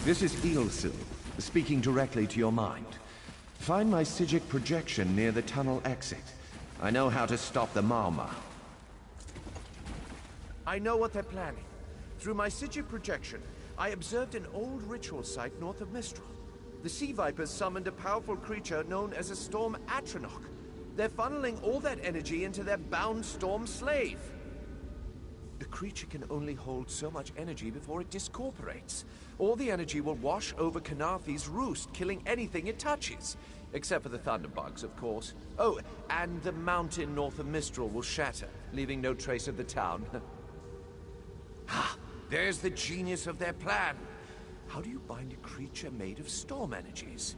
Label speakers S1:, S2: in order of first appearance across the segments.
S1: This is ESO, speaking directly to your mind. Find my Psijic projection near the tunnel exit. I know how to stop the Marma.
S2: I know what they're planning. Through my Psijic projection, I observed an old ritual site north of Mistral. The Sea Vipers summoned a powerful creature known as a Storm Atronach. They're funneling all that energy into their bound Storm Slave. The creature can only hold so much energy before it discorporates. All the energy will wash over Kanathi's roost, killing anything it touches. Except for the thunderbugs, of course. Oh, and the mountain north of Mistral will shatter, leaving no trace of the town. Ah, there's the genius of their plan. How do you bind a creature made of storm energies?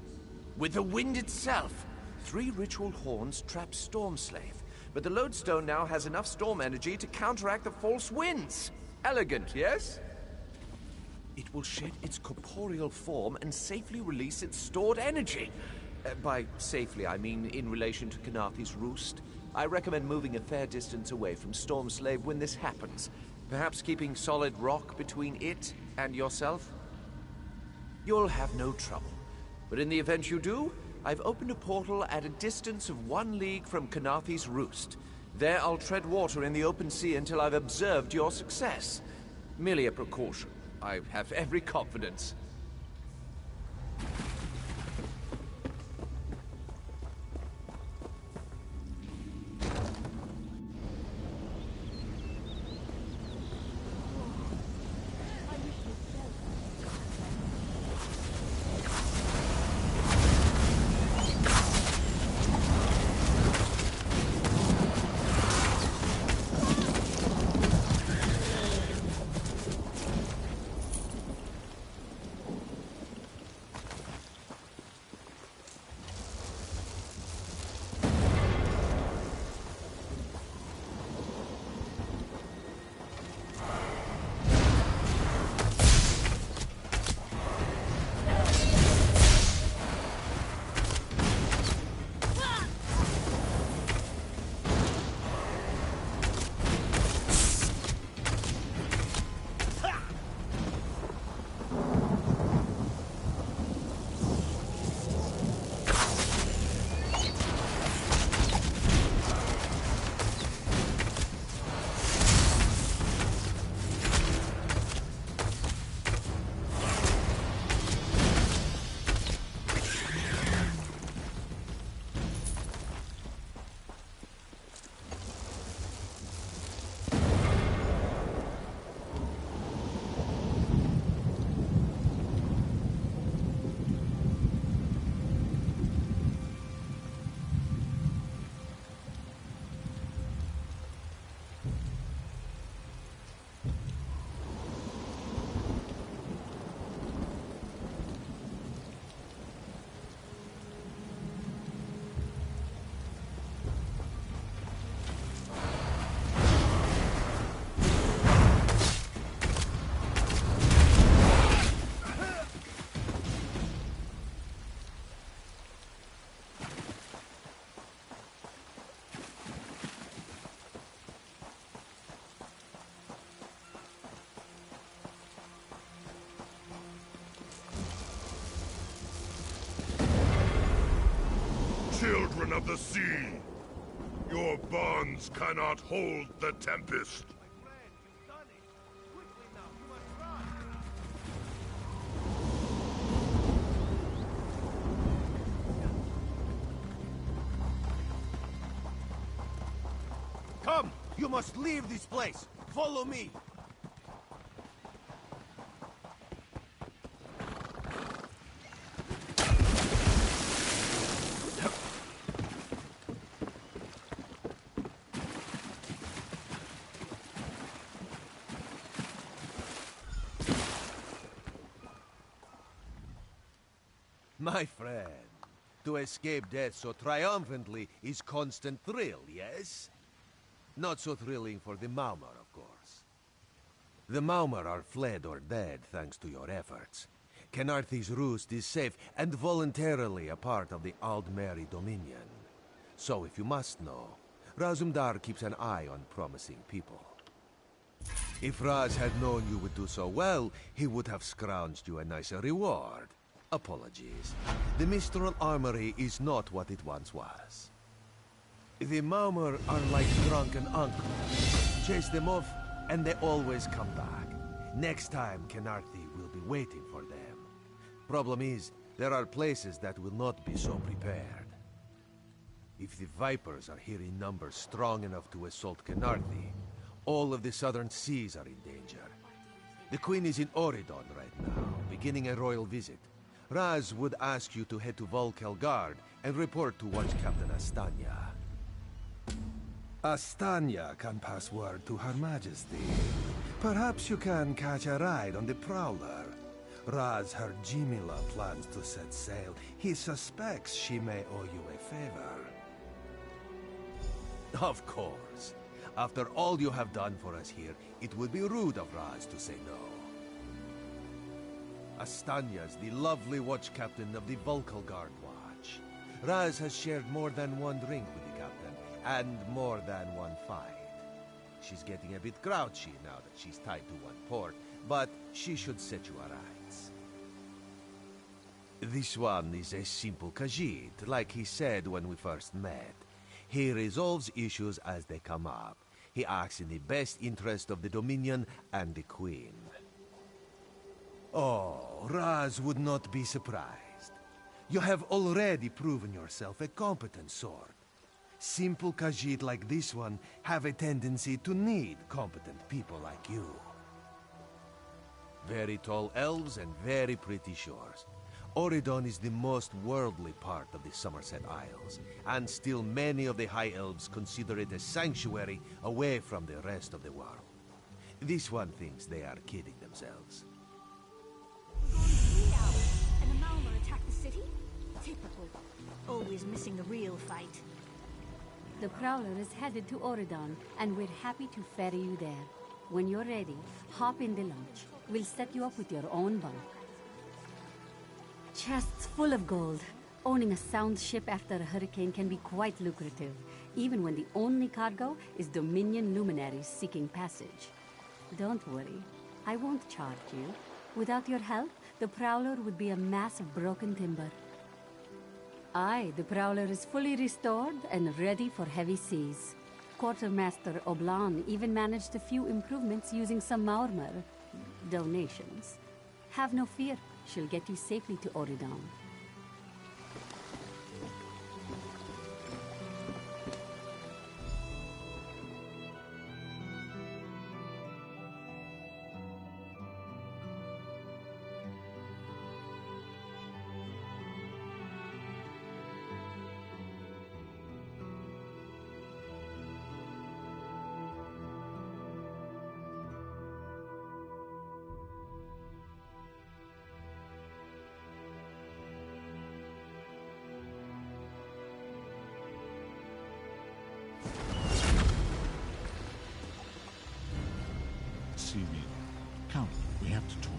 S2: With the wind itself. 3 ritual horns trap Storm Slave. But the lodestone now has enough storm energy to counteract the false winds. Elegant, yes? It will shed its corporeal form and safely release its stored energy. By safely, I mean in relation to Kanathi's roost. I recommend moving a fair distance away from Storm Slave when this happens. Perhaps keeping solid rock between it and yourself? You'll have no trouble. But in the event you do, I've opened a portal at a distance of 1 league from Kanathi's roost. There I'll tread water in the open sea until I've observed your success. Merely a precaution. I have every confidence.
S3: Children of the sea, your bonds cannot hold the tempest.
S2: Come! You must leave this place! Follow me! My friend, to escape death so triumphantly is constant thrill, yes? Not so thrilling for the Maumar, of course. The Maumar are fled or dead thanks to your efforts. Kanathi's roost is safe and voluntarily a part of the Aldmeri Dominion. So if you must know, Razumdar keeps an eye on promising people.
S4: If Raz had known you would do so well, he would have scrounged you a nicer reward. Apologies. The Mistral Armory is not what it once was. The Maumur are like drunken uncles. Chase them off, and they always come back. Next time, Kenarthi will be waiting for them. Problem is, there are places that will not be so prepared. If the Vipers are here in numbers strong enough to assault Kenarthi, all of the southern seas are in danger. The Queen is in Oridon right now, beginning a royal visit. Raz would ask you to head to Volkelgard and report to Watch Captain Astanya. Astanya can pass word to Her Majesty. Perhaps you can catch a ride on the Prowler. Raz heard Jimila plans to set sail. He suspects she may owe you a favor. Of course. After all you have done for us here, it would be rude of Raz to say no. Astanya's the lovely watch captain of the Volkelgard Watch. Raz has shared more than one drink with the captain, and more than one fight. She's getting a bit grouchy now that she's tied to one port, but she should set you aright. This one is a simple Khajiit, like he said when we first met. He resolves issues as they come up. He acts in the best interest of the Dominion and the Queen. Oh, Raz would not be surprised. You have already proven yourself a competent sword. Simple Khajiit like this one have a tendency to need competent people like you. Very tall elves and very pretty shores. Oridon is the most worldly part of the Somerset Isles, and still many of the High Elves consider it a sanctuary away from the rest of the world. This one thinks they are kidding themselves.
S5: Gone 3 hours, and the Malmer attacked the city? Typical. Always missing the real fight.
S6: The Prowler is headed to Oridon, and we're happy to ferry you there. When you're ready, hop in the launch. We'll set you up with your own bunk. Chests full of gold. Owning a sound ship after a hurricane can be quite lucrative, even when the only cargo is Dominion luminaries seeking passage. Don't worry, I won't charge you. Without your help, the Prowler would be a mass of broken timber. Aye, the Prowler is fully restored and ready for heavy seas. Quartermaster Oblan even managed a few improvements using some Maurmer donations. Have no fear, she'll get you safely to Oridon.
S7: See me. Come, we have to talk.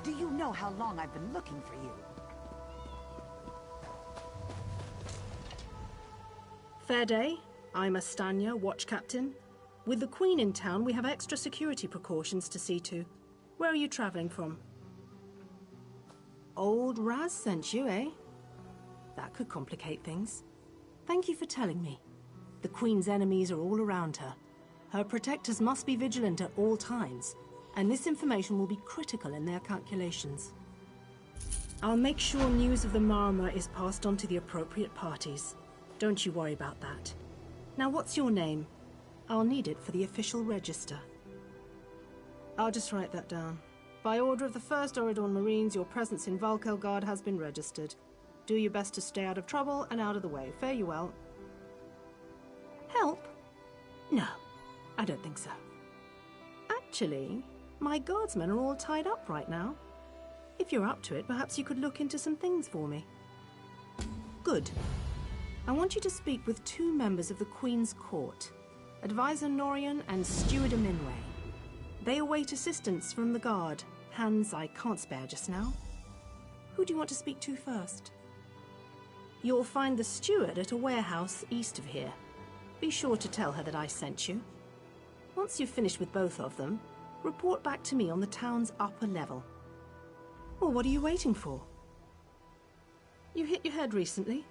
S5: Do you know how long I've been looking for you?
S8: Fair day. I'm Astanya, watch captain. With the Queen in town, we have extra security precautions to see to. Where are you traveling from? Old Raz sent you, eh? That could complicate things. Thank you for telling me. The Queen's enemies are all around her. Her protectors must be vigilant at all times, and this information will be critical in their calculations. I'll make sure news of the Marmor is passed on to the appropriate parties. Don't you worry about that. Now, what's your name? I'll need it for the official register. I'll just write that down. By order of the 1st Oridorn Marines, your presence in Valkelgard has been registered. Do your best to stay out of trouble and out of the way. Fare you well. Help? No, I don't think so. Actually, my guardsmen are all tied up right now. If you're up to it, perhaps you could look into some things for me. Good. I want you to speak with 2 members of the Queen's Court, Advisor Norian and Steward Aminway. They await assistance from the guard, hands I can't spare just now. Who do you want to speak to first? You'll find the steward at a warehouse east of here. Be sure to tell her that I sent you. Once you've finished with both of them, report back to me on the town's upper level. Well, what are you waiting for? You hit your head recently?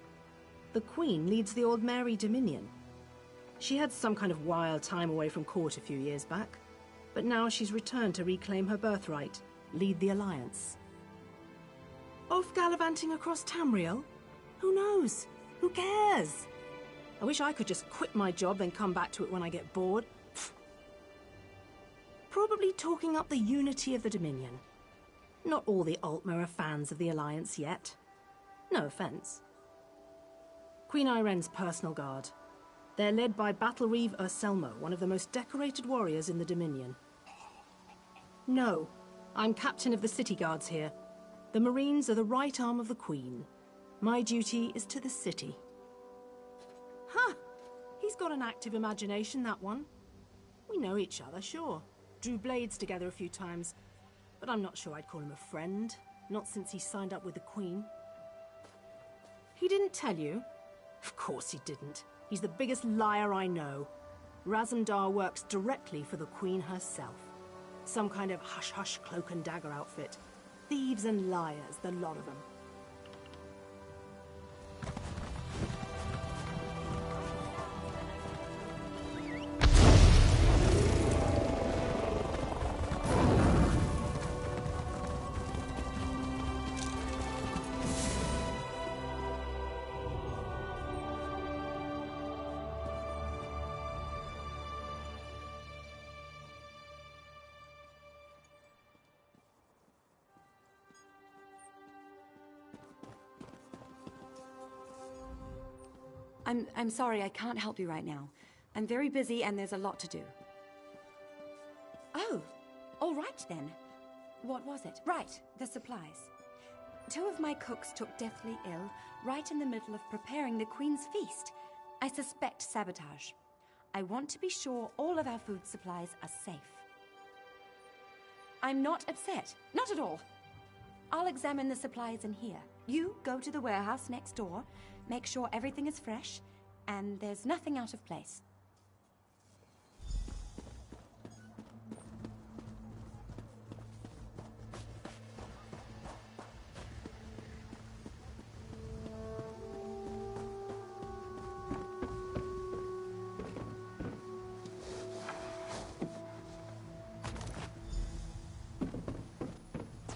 S8: The Queen leads the Old Mary Dominion. She had some kind of wild time away from court a few years back, but now she's returned to reclaim her birthright, lead the Alliance. Off gallivanting across Tamriel? Who knows? Who cares? I wish I could just quit my job and come back to it when I get bored. Probably talking up the unity of the Dominion. Not all the Altmer are fans of the Alliance yet. No offense. Queen Iren's personal guard. They're led by Battlereeve Urselmo, one of the most decorated warriors in the Dominion. No, I'm captain of the city guards here. The Marines are the right arm of the Queen. My duty is to the city. Huh! He's got an active imagination, that one. We know each other, sure. Drew blades together a few times, but I'm not sure I'd call him a friend. Not since he signed up with the Queen. He didn't tell you? Of course he didn't. He's the biggest liar I know. Razandar works directly for the Queen herself. Some kind of hush-hush cloak and dagger outfit. Thieves and liars, the lot of them.
S9: I'm sorry, I can't help you right now. I'm very busy and there's a lot to do. Oh, all right then. What was it? Right, the supplies. 2 of my cooks took deathly ill right in the middle of preparing the Queen's feast. I suspect sabotage. I want to be sure all of our food supplies are safe. I'm not upset. Not at all. I'll examine the supplies in here. You go to the warehouse next door, make sure everything is fresh, and there's nothing out of place.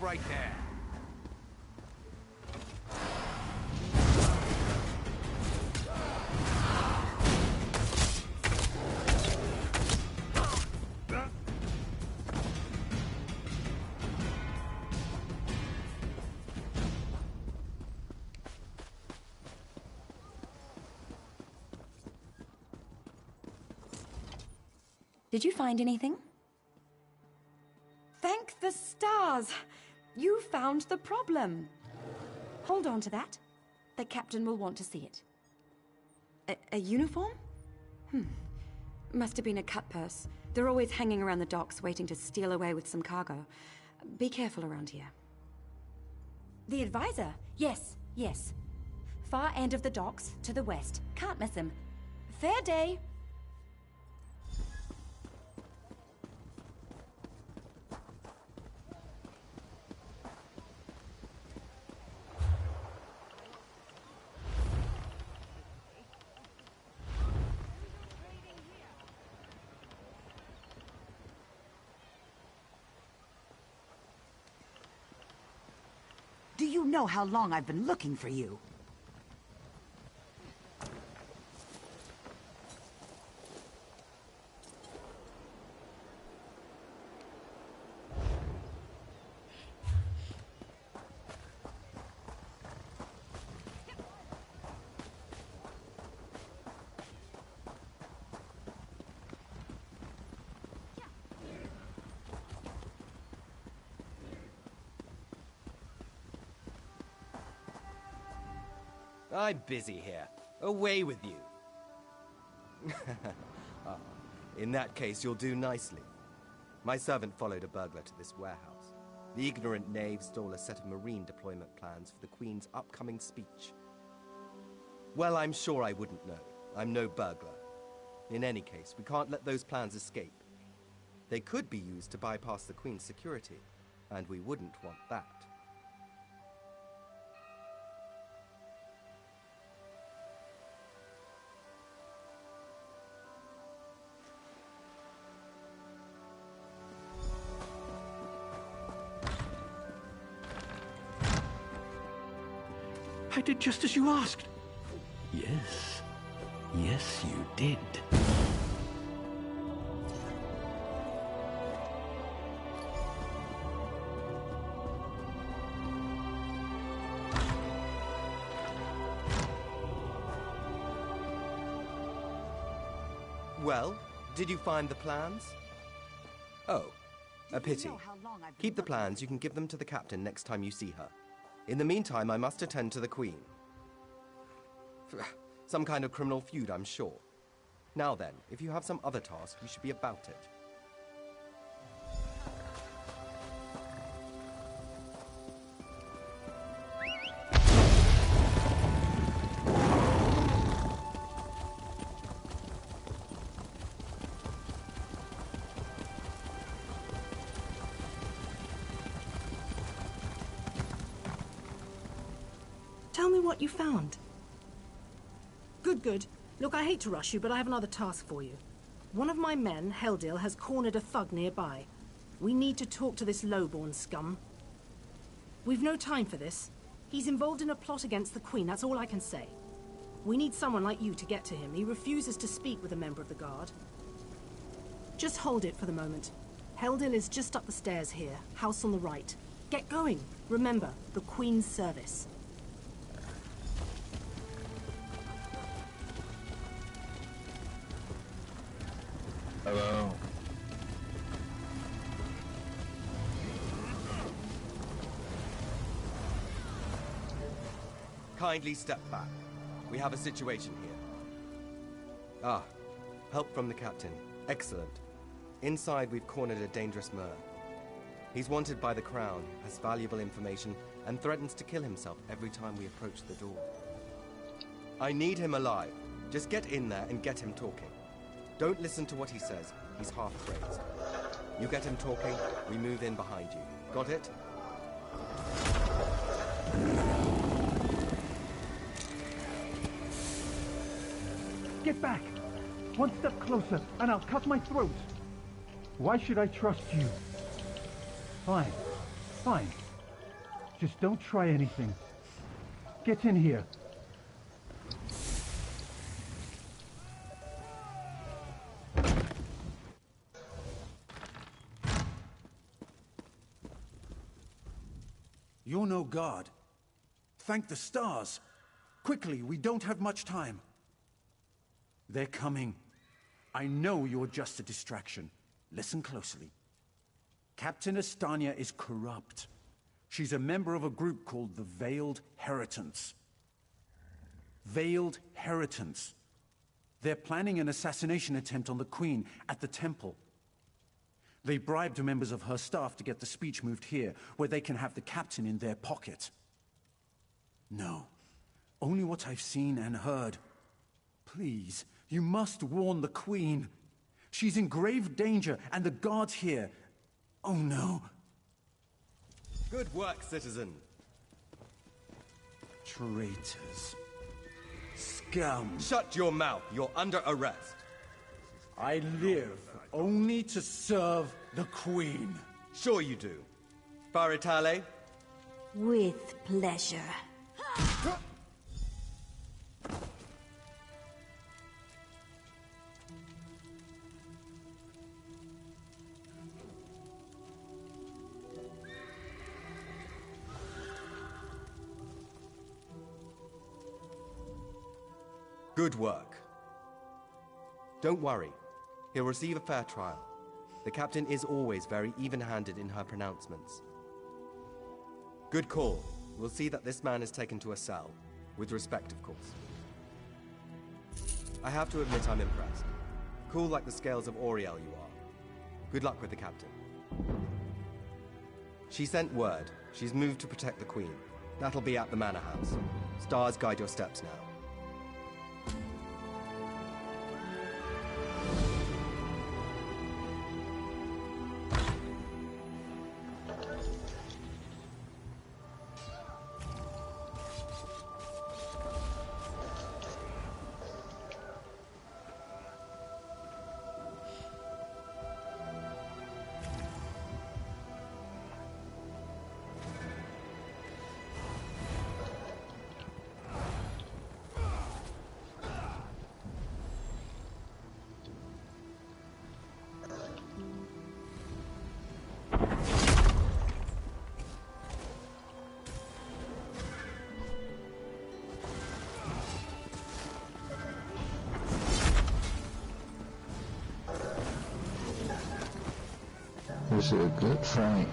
S2: Right there.
S9: Did you find anything? Thank the stars! You found the problem. Hold on to that. The captain will want to see it. A uniform? Must have been a cut purse. They're always hanging around the docks waiting to steal away with some cargo. Be careful around here. The advisor? Yes, yes. Far end of the docks, to the west. Can't miss him. Fair day.
S10: Do you know how long I've been looking for you?
S11: I'm busy here. Away with you. Ah, in that case, you'll do nicely. My servant followed a burglar to this warehouse. The ignorant knave stole a set of marine deployment plans for the Queen's upcoming speech. Well, I'm sure I wouldn't know. I'm no burglar. In any case, we can't let those plans escape. They could be used to bypass the Queen's security, and we wouldn't want that.
S12: I did just as you asked. Yes. Yes, you did.
S11: Well, did you find the plans? Oh, a pity. Keep the plans, you can give them to the captain next time you see her. In the meantime, I must attend to the Queen. Some kind of criminal feud, I'm sure. Now then, if you have some other task, you should be about it.
S8: Tell me what you found. Good, good. Look, I hate to rush you, but I have another task for you. One of my men, Heldil, has cornered a thug nearby. We need to talk to this lowborn scum. We've no time for this. He's involved in a plot against the Queen, that's all I can say. We need someone like you to get to him. He refuses to speak with a member of the Guard. Just hold it for the moment. Heldil is just up the stairs here, house on the right. Get going. Remember, the Queen's service.
S7: Hello.
S11: Kindly step back. We have a situation here. Ah, help from the captain. Excellent. Inside, we've cornered a dangerous Mer. He's wanted by the Crown, has valuable information, and threatens to kill himself every time we approach the door. I need him alive. Just get in there and get him talking. Don't listen to what he says. He's half crazed. You get him talking, we move in behind you. Got it?
S12: Get back! One step closer, and I'll cut my throat! Why should I trust you? Fine. Fine. Just don't try anything. Get in here.
S13: You're no guard. Thank the stars. Quickly, we don't have much time. They're coming. I know you're just a distraction. Listen closely. Captain Estania is corrupt. She's a member of a group called the Veiled Heritants. Veiled Heritants. They're planning an assassination attempt on the Queen at the temple. They bribed members of her staff to get the speech moved here, where they can have the captain in their pocket. No, only what I've seen and heard. Please, you must warn the Queen. She's in grave danger, and the guards here. Oh no.
S11: Good work, citizen.
S13: Traitors. Scum.
S11: Shut your mouth. You're under arrest.
S13: I live only to serve the Queen.
S11: Sure you do. Baritale?
S5: With pleasure.
S11: Good work. Don't worry. He'll receive a fair trial. The captain is always very even-handed in her pronouncements. Good call. We'll see that this man is taken to a cell. With respect, of course. I have to admit I'm impressed. Cool like the scales of Auriel you are. Good luck with the captain. She sent word. She's moved to protect the Queen. That'll be at the Manor House. Stars guide your steps now.
S14: This is a good fight.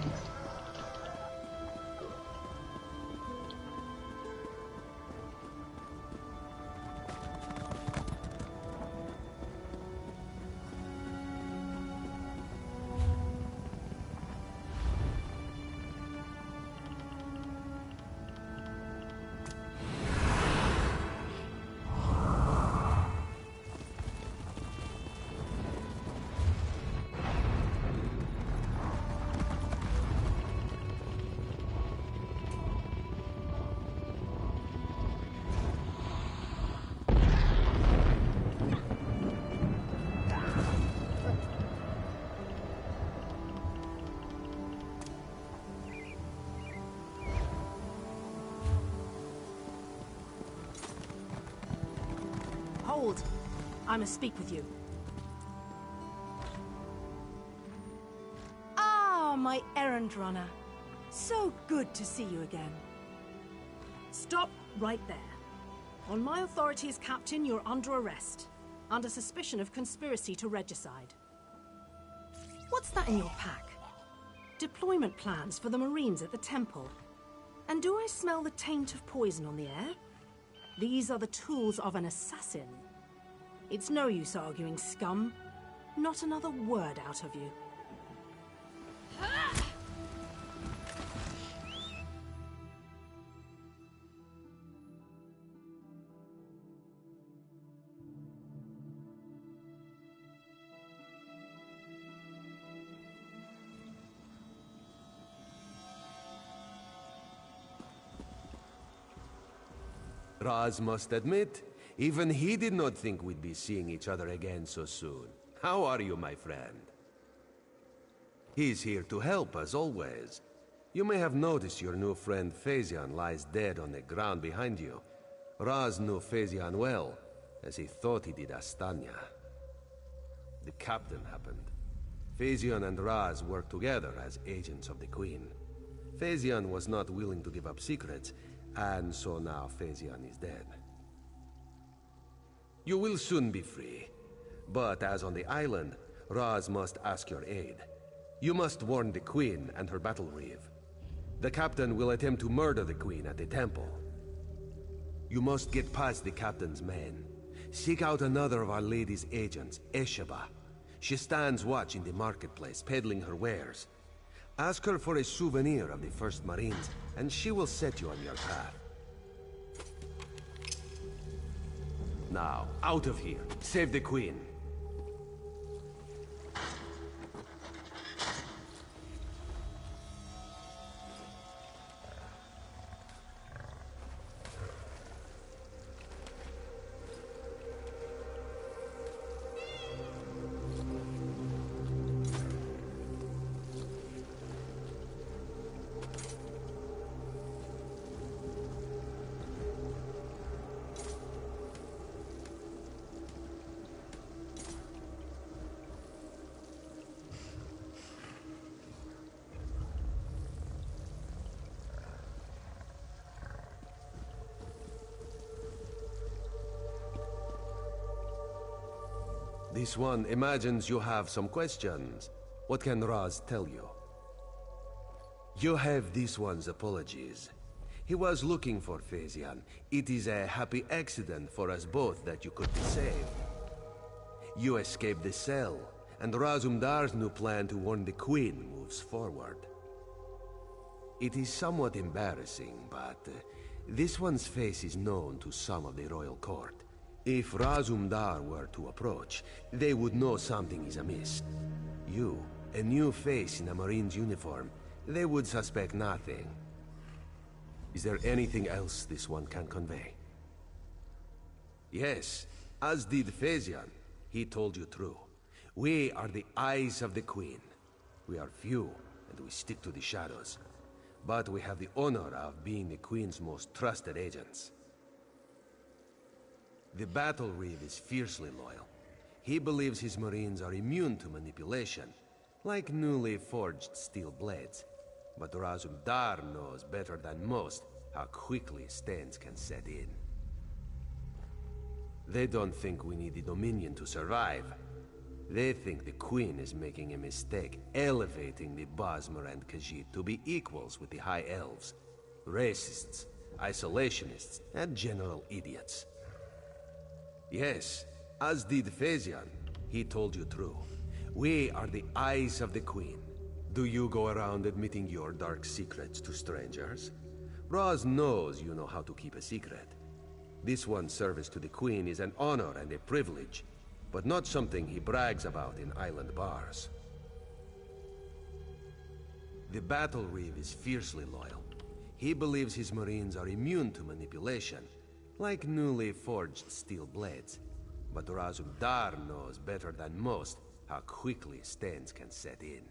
S8: Hold! I must speak with you. Ah, my errand runner. So good to see you again. Stop right there. On my authority as captain, you're under arrest. Under suspicion of conspiracy to regicide. What's that in your pack? Deployment plans for the Marines at the temple. And do I smell the taint of poison on the air? These are the tools of an assassin. It's no use arguing, scum. Not another word out of you.
S4: Raz must admit, even he did not think we'd be seeing each other again so soon. How are you, my friend? He's here to help, as always. You may have noticed your new friend Phaezion lies dead on the ground behind you. Raz knew Phaezion well, as he thought he did Astanya. The captain happened. Phaezion and Raz worked together as agents of the Queen. Phaezion was not willing to give up secrets, and so now Phaezion is dead. You will soon be free. But as on the island, Raz must ask your aid. You must warn the Queen and her battle reeve. The captain will attempt to murder the Queen at the temple. You must get past the captain's men. Seek out another of Our Lady's agents, Esheba. She stands watch in the marketplace, peddling her wares. Ask her for a souvenir of the First Marines, and she will set you on your path. Now, out of here. Save the Queen. This one imagines you have some questions. What can Raz tell you? You have this one's apologies. He was looking for Phaesian. It is a happy accident for us both that you could be saved. You escaped the cell, and Razumdar's new plan to warn the Queen moves forward. It is somewhat embarrassing, but this one's face is known to some of the royal court. If Razumdar were to approach, they would know something is amiss. You, a new face in a Marine's uniform, they would suspect nothing. Is there anything else this one can convey? Yes, as did Phaesian. He told you true. We are the eyes of the Queen. We are few, and we stick to the shadows. But we have the honor of being the Queen's most trusted agents. The Battle Reeve is fiercely loyal. He believes his Marines are immune to manipulation, like newly forged steel blades. But Razumdar knows better than most how quickly stains can set in. They don't think we need the Dominion to survive. They think the Queen is making a mistake, elevating the Bosmer and Khajiit to be equals with the High Elves. Racists, isolationists, and general idiots. Yes, as did Phaesian. He told you true. We are the eyes of the Queen. Do you go around admitting your dark secrets to strangers? Raz knows you know how to keep a secret. This one's service to the Queen is an honor and a privilege, but not something he brags about in island bars. The Battle Reeve is fiercely loyal. He believes his Marines are immune to manipulation, like newly forged steel blades. But Razumdar knows better than most how quickly stains can set in.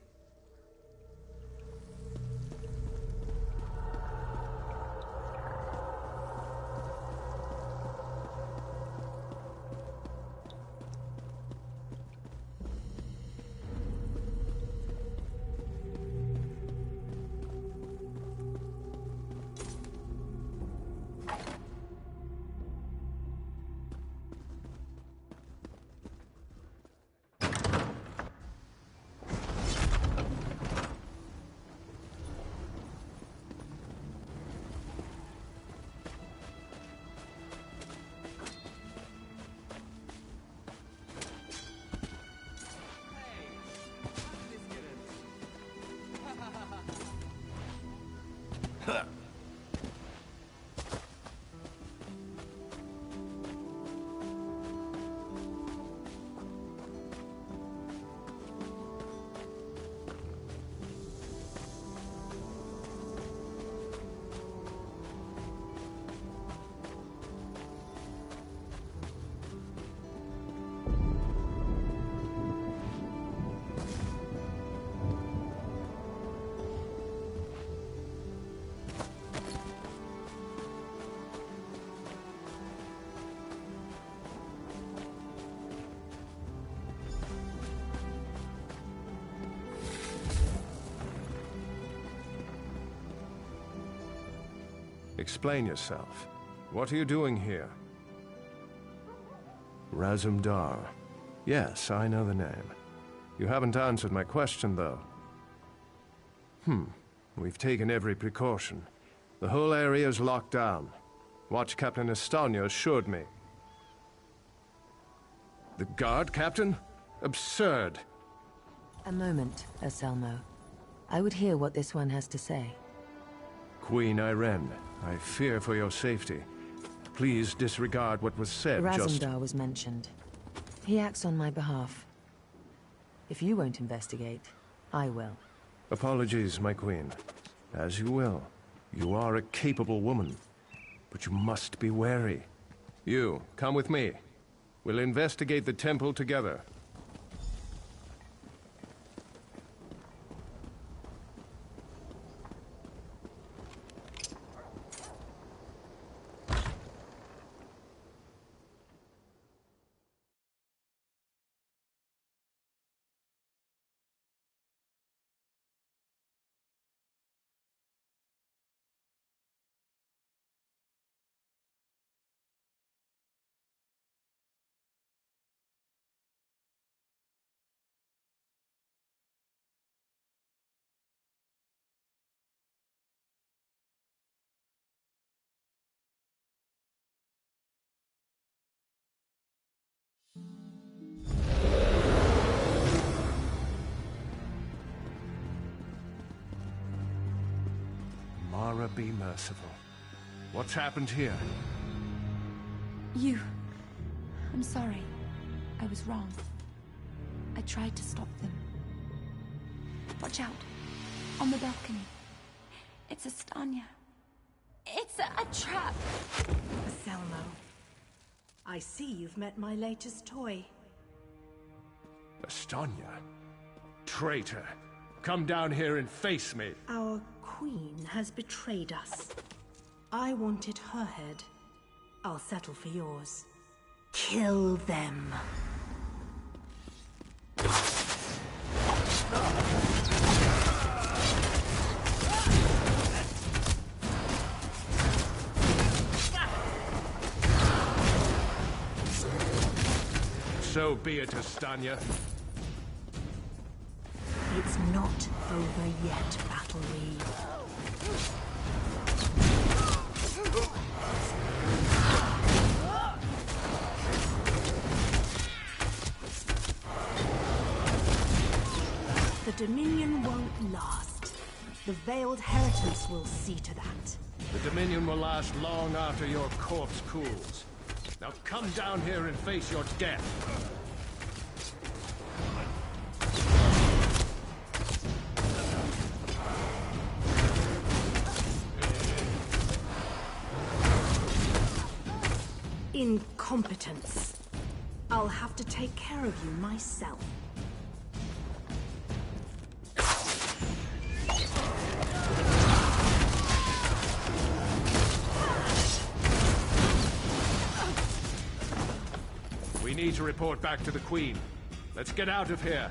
S15: Explain yourself. What are you doing here? Razumdar. Yes, I know the name. You haven't answered my question, though. We've taken every precaution. The whole area is locked down. Watch Captain Estanio assured me. The guard, Captain? Absurd.
S16: A moment, Anselmo. I would hear what this one has to say.
S15: Queen Irene, I fear for your safety. Please disregard what was said.
S16: Razumdar was mentioned. He acts on my behalf. If you won't investigate, I will.
S15: Apologies, my queen. As you will. You are a capable woman. But you must be wary. You, come with me. We'll investigate the temple together. Mara, be merciful. What's happened here?
S9: You. I'm sorry. I was wrong. I tried to stop them. Watch out. On the balcony. It's Estanya. It's a trap!
S8: Selmo. I see you've met my latest toy.
S15: Estanya? Traitor! Come down here and face me!
S8: Our queen has betrayed us. I wanted her head. I'll settle for yours. Kill them.
S15: So be it, Estanya.
S8: It's not over yet, Battle Reed. The Dominion won't last. The Veiled Heritance will see to that.
S15: The Dominion will last long after your corpse cools. Now come down here and face your death.
S8: Incompetence. I'll have to take care of you myself.
S15: We need to report back to the Queen. Let's get out of here.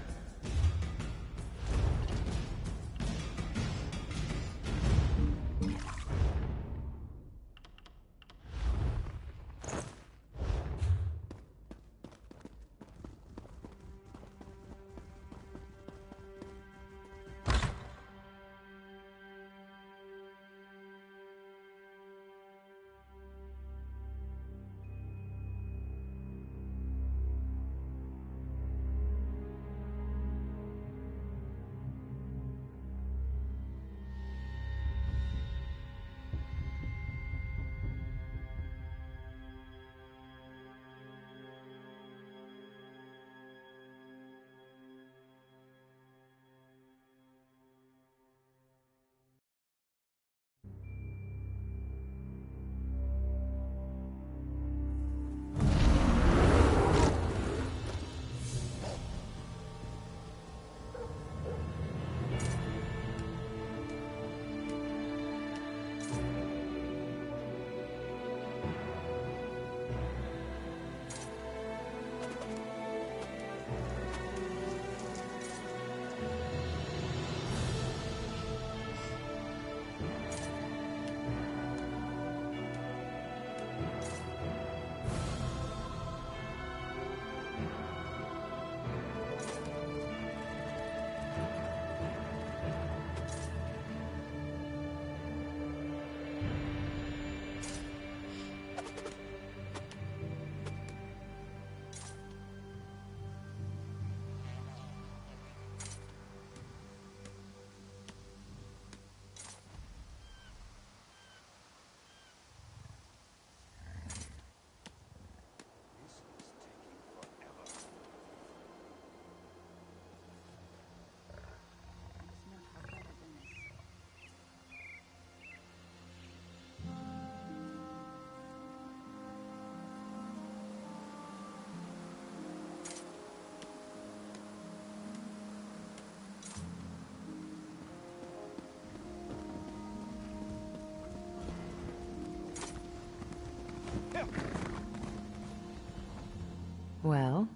S16: Well,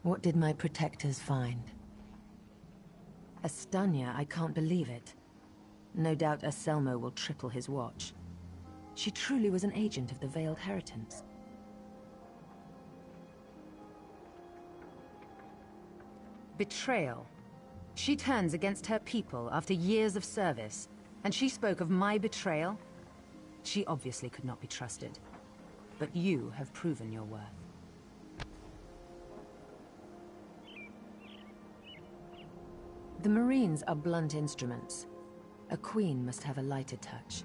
S16: what did my protectors find? Estanya, I can't believe it. No doubt Anselmo will triple his watch. She truly was an agent of the Veiled Heritance. Betrayal. She turns against her people after years of service, and she spoke of my betrayal? She obviously could not be trusted. But you have proven your worth. The Marines are blunt instruments. A queen must have a lighter touch.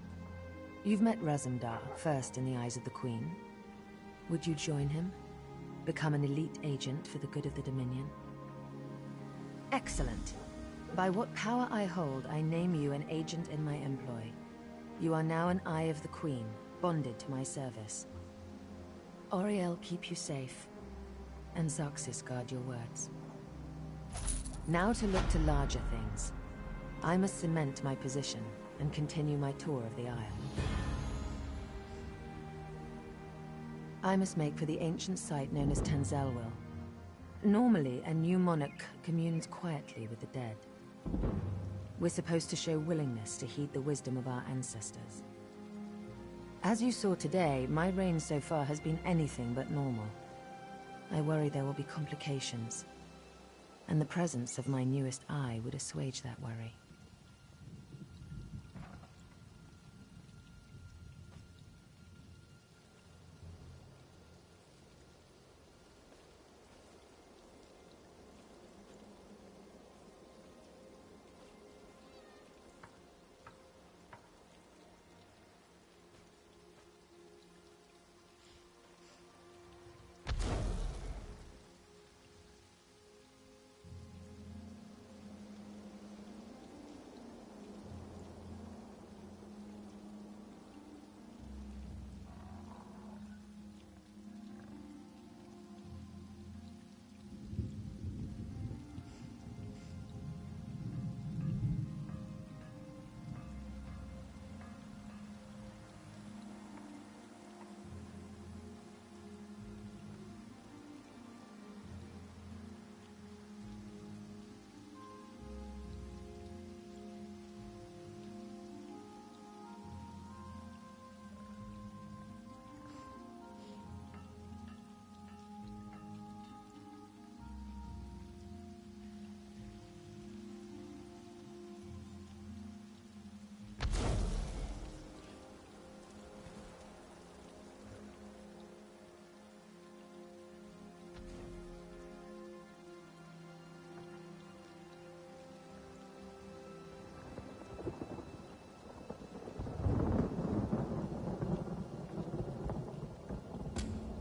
S16: You've met Razumdar, first in the eyes of the Queen. Would you join him? Become an elite agent for the good of the Dominion? Excellent. By what power I hold, I name you an agent in my employ. You are now an Eye of the Queen, bonded to my service. Oriel keep you safe, and Zarxis guard your words. Now to look to larger things. I must cement my position and continue my tour of the Isle. I must make for the ancient site known as Tanzelwil. Normally, a new monarch communes quietly with the dead. We're supposed to show willingness to heed the wisdom of our ancestors. As you saw today, my reign so far has been anything but normal. I worry there will be complications, and the presence of my newest eye would assuage that worry.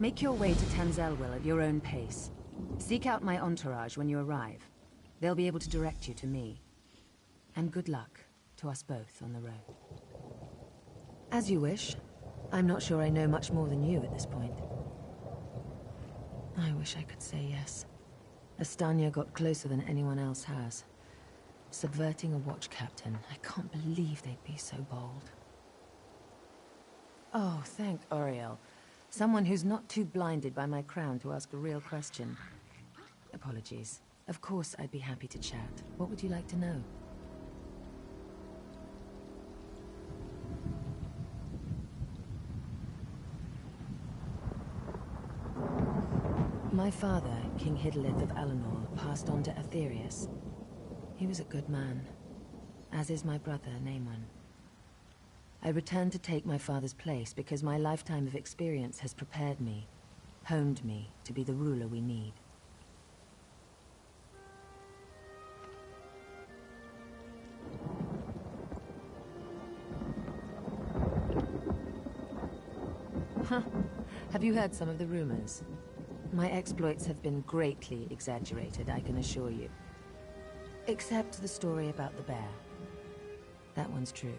S16: Make your way to Tanzelwil at your own pace. Seek out my entourage when you arrive. They'll be able to direct you to me. And good luck to us both on the road. As you wish. I'm not sure I know much more than you at this point. I wish I could say yes. Astanya got closer than anyone else has. Subverting a watch captain. I can't believe they'd be so bold. Oh, thank Oriel. Someone who's not too blinded by my crown to ask a real question. Apologies. Of course I'd be happy to chat. What would you like to know? My father, King Hidalith of Alanor, passed on to Aetherius. He was a good man, as is my brother, Naemon. I returned to take my father's place because my lifetime of experience has prepared me, honed me to be the ruler we need. Huh. Have you heard some of the rumors? My exploits have been greatly exaggerated, I can assure you. Except the story about the bear. That one's true.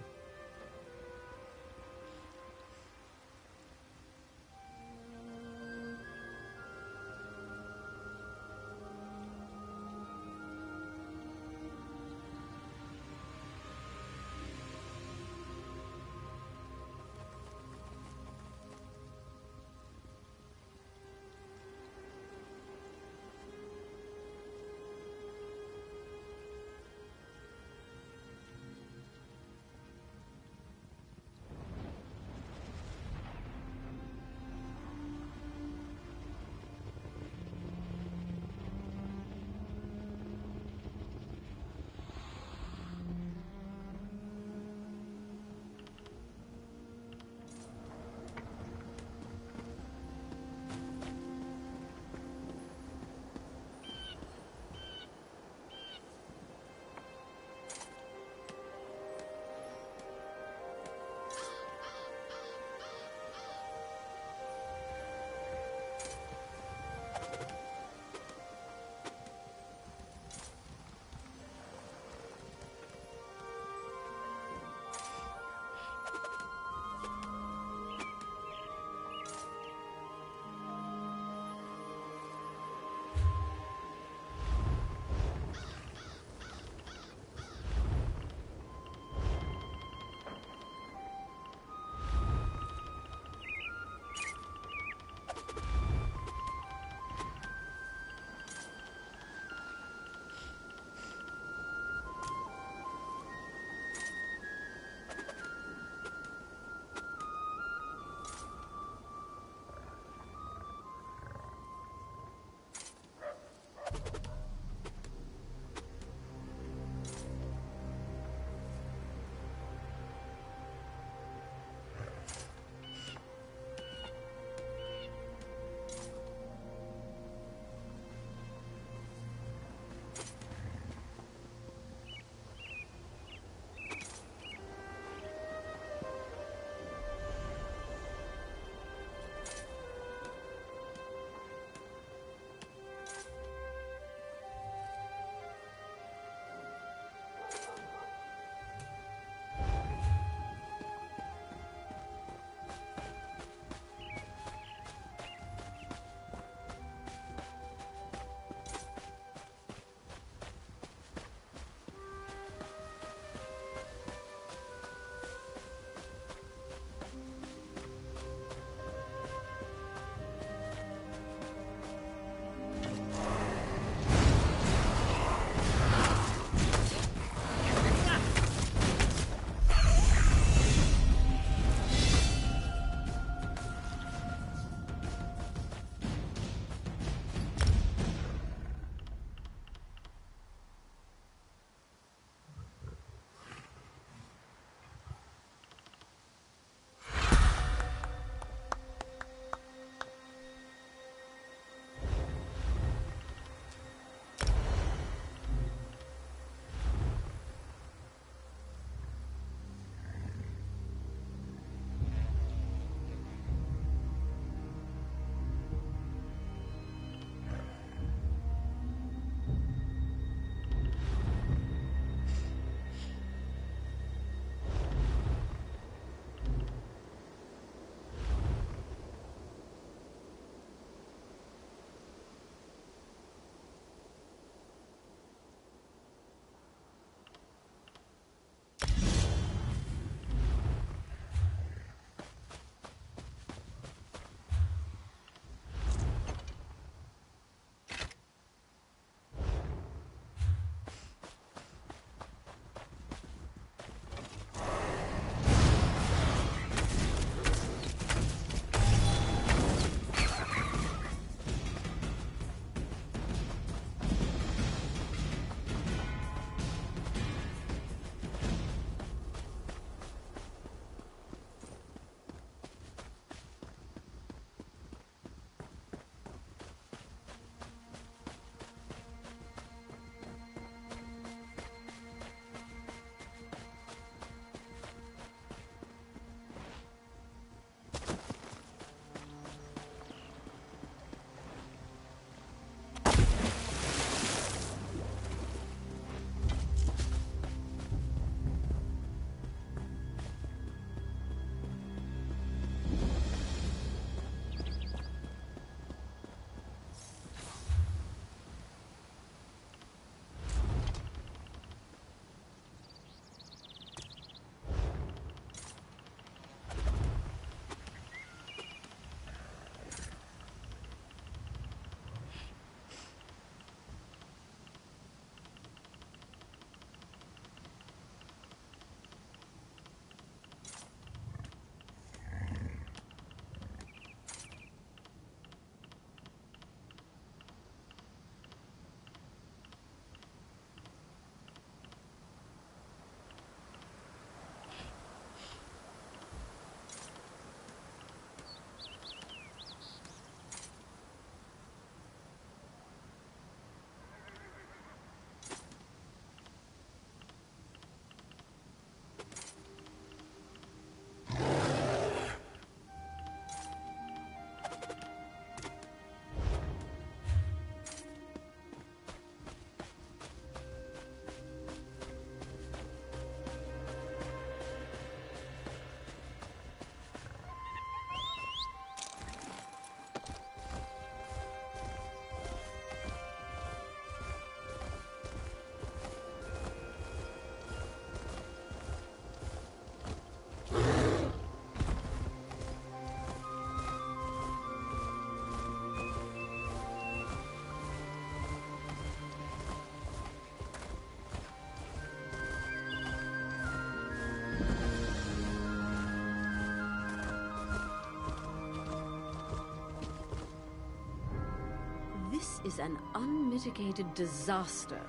S6: This is an unmitigated disaster.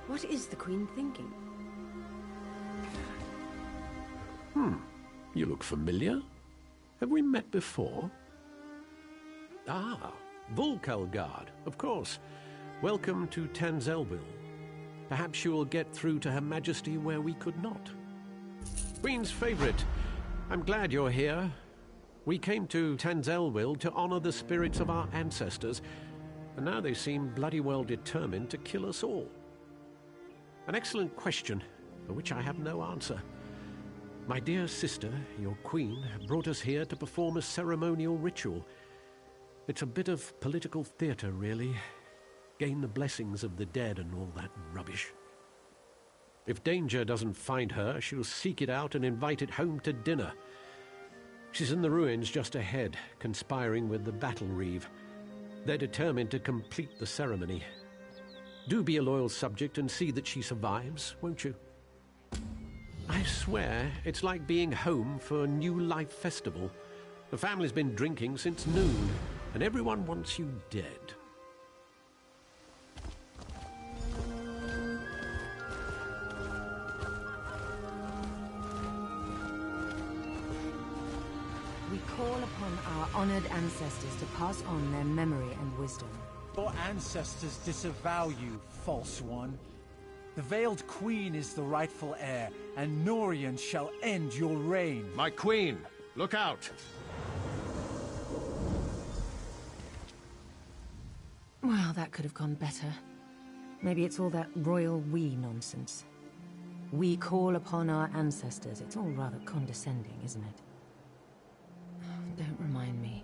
S6: What is the Queen thinking?
S17: You look familiar. Have we met before? Ah, Volkelgard, of course. Welcome to Tanzelville. Perhaps you will get through to Her Majesty where we could not. Queen's favorite. I'm glad you're here. We came to Tanzelville to honor the spirits of our ancestors, and now they seem bloody well determined to kill us all. An excellent question, for which I have no answer. My dear sister, your queen, brought us here to perform a ceremonial ritual. It's a bit of political theater, really. Gain the blessings of the dead and all that rubbish. If danger doesn't find her, she'll seek it out and invite it home to dinner. She's in the ruins just ahead, conspiring with the battle reeve. They're determined to complete the ceremony. Do be a loyal subject and see that she survives, won't you? I swear, it's like being home for a New Life festival. The family's been drinking since noon, and everyone wants you dead.
S16: We call upon our honored ancestors to pass on their memory and wisdom.
S18: Your ancestors disavow you, false one. The Veiled Queen is the rightful heir, and Norian shall end your reign.
S15: My queen! Look out!
S16: Well, that could have gone better. Maybe it's all that royal we nonsense. We call upon our ancestors. It's all rather condescending, isn't it? Don't remind me.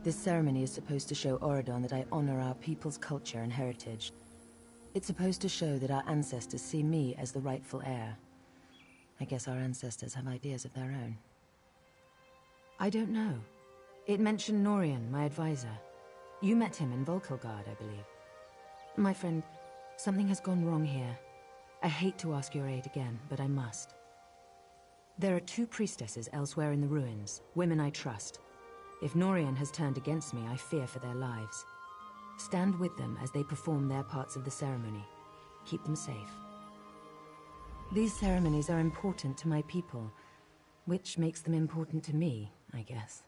S16: This ceremony is supposed to show Auradon that I honor our people's culture and heritage. It's supposed to show that our ancestors see me as the rightful heir. I guess our ancestors have ideas of their own. I don't know. It mentioned Norian, my advisor. You met him in Volkelgard, I believe. My friend, something has gone wrong here. I hate to ask your aid again, but I must. There are 2 priestesses elsewhere in the ruins, women I trust. If Norian has turned against me, I fear for their lives. Stand with them as they perform their parts of the ceremony. Keep them safe. These ceremonies are important to my people, which makes them important to me, I guess.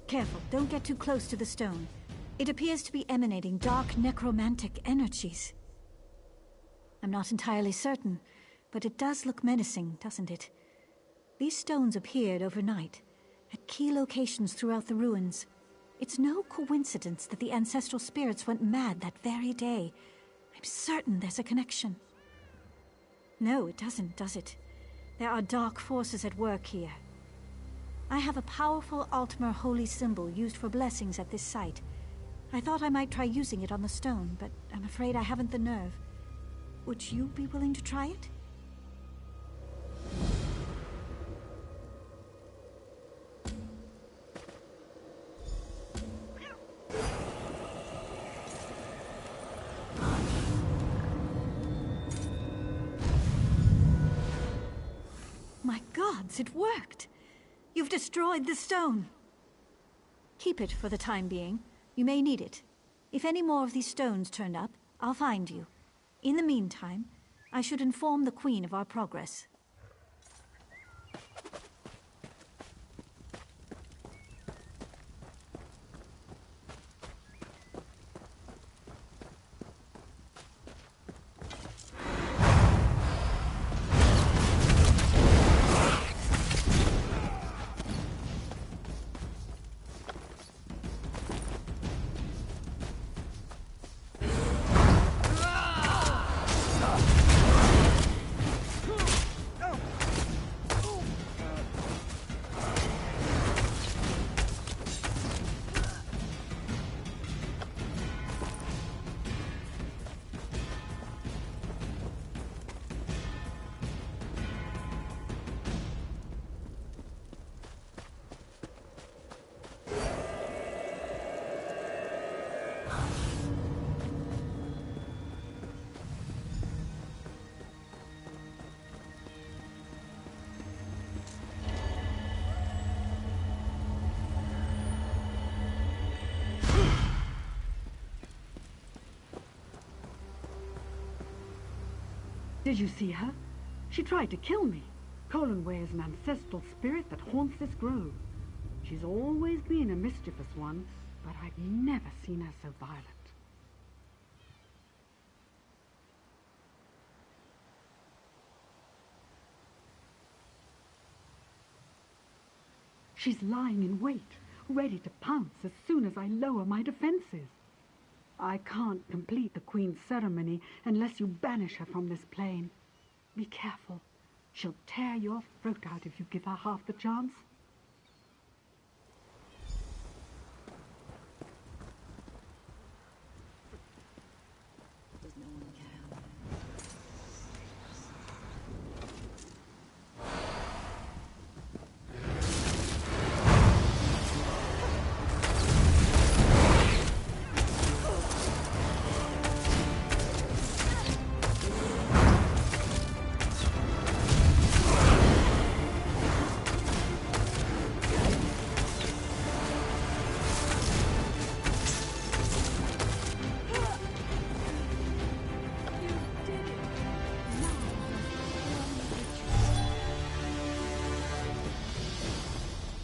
S5: Careful, don't get too close to the stone. It appears to be emanating dark necromantic energies. I'm not entirely certain, but it does look menacing, doesn't it? These stones appeared overnight, at key locations throughout the ruins. It's no coincidence that the ancestral spirits went mad that very day. I'm certain there's a connection. No, it doesn't, does it? There are dark forces at work here. I have a powerful Altmer holy symbol used for blessings at this site. I thought I might try using it on the stone, but I'm afraid I haven't the nerve. Would you be willing to try it? My gods, it worked! You've destroyed the stone! Keep it for the time being. You may need it. If any more of these stones turn up, I'll find you. In the meantime, I should inform the Queen of our progress.
S19: Did you see her? She tried to kill me. Colinway is an ancestral spirit that haunts this grove. She's always been a mischievous one, but I've never seen her so violent. She's lying in wait, ready to pounce as soon as I lower my defenses. I can't complete the Queen's ceremony unless you banish her from this plane. Be careful. She'll tear your throat out if you give her half the chance.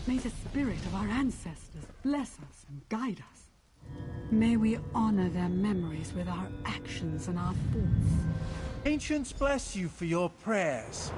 S19: May the spirit of our ancestors bless us and guide us. May we honor their memories with our actions and our thoughts.
S18: Ancients bless you for your prayers.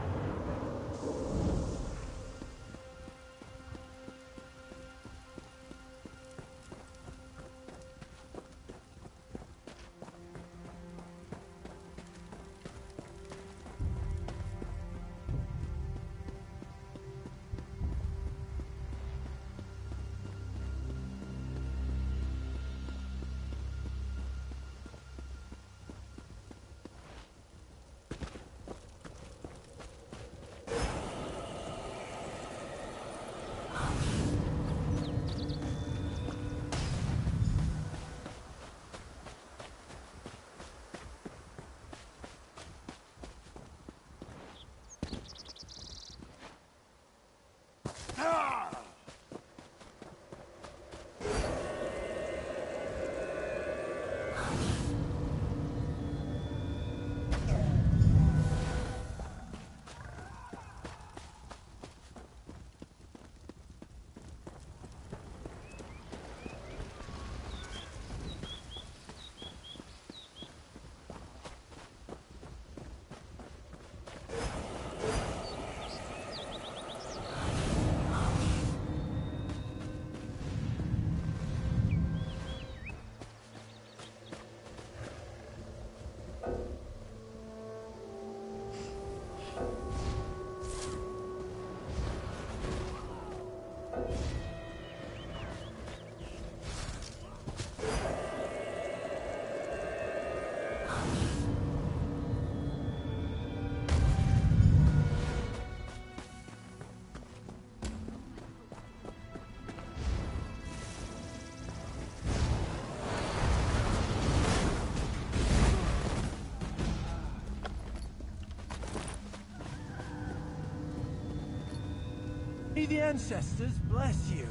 S18: May the ancestors bless you.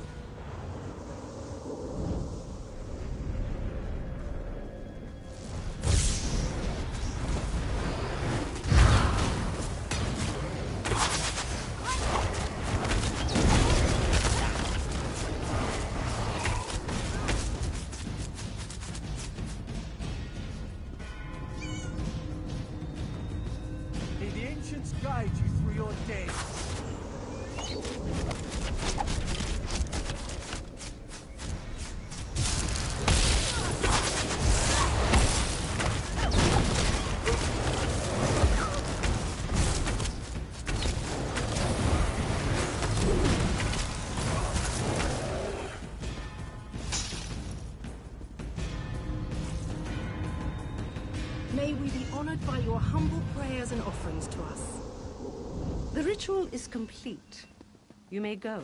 S18: May the ancients guide you through your days.
S8: May we be honored by your humble prayers and offerings to us.
S6: The ritual is complete. You may go.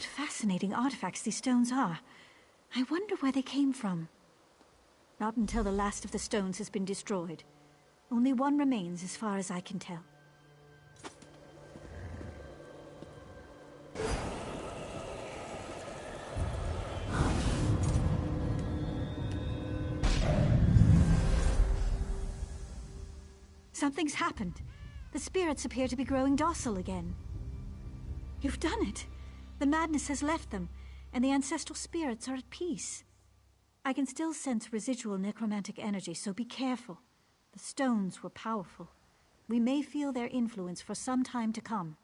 S5: What fascinating artifacts these stones are. I wonder where they came from. Not until the last of the stones has been destroyed. Only one remains as far as I can tell. Something's happened. The spirits appear to be growing docile again. You've done it. The madness has left them, and the ancestral spirits are at peace. I can still sense residual necromantic energy, so be careful. The stones were powerful. We may feel their influence for some time to come.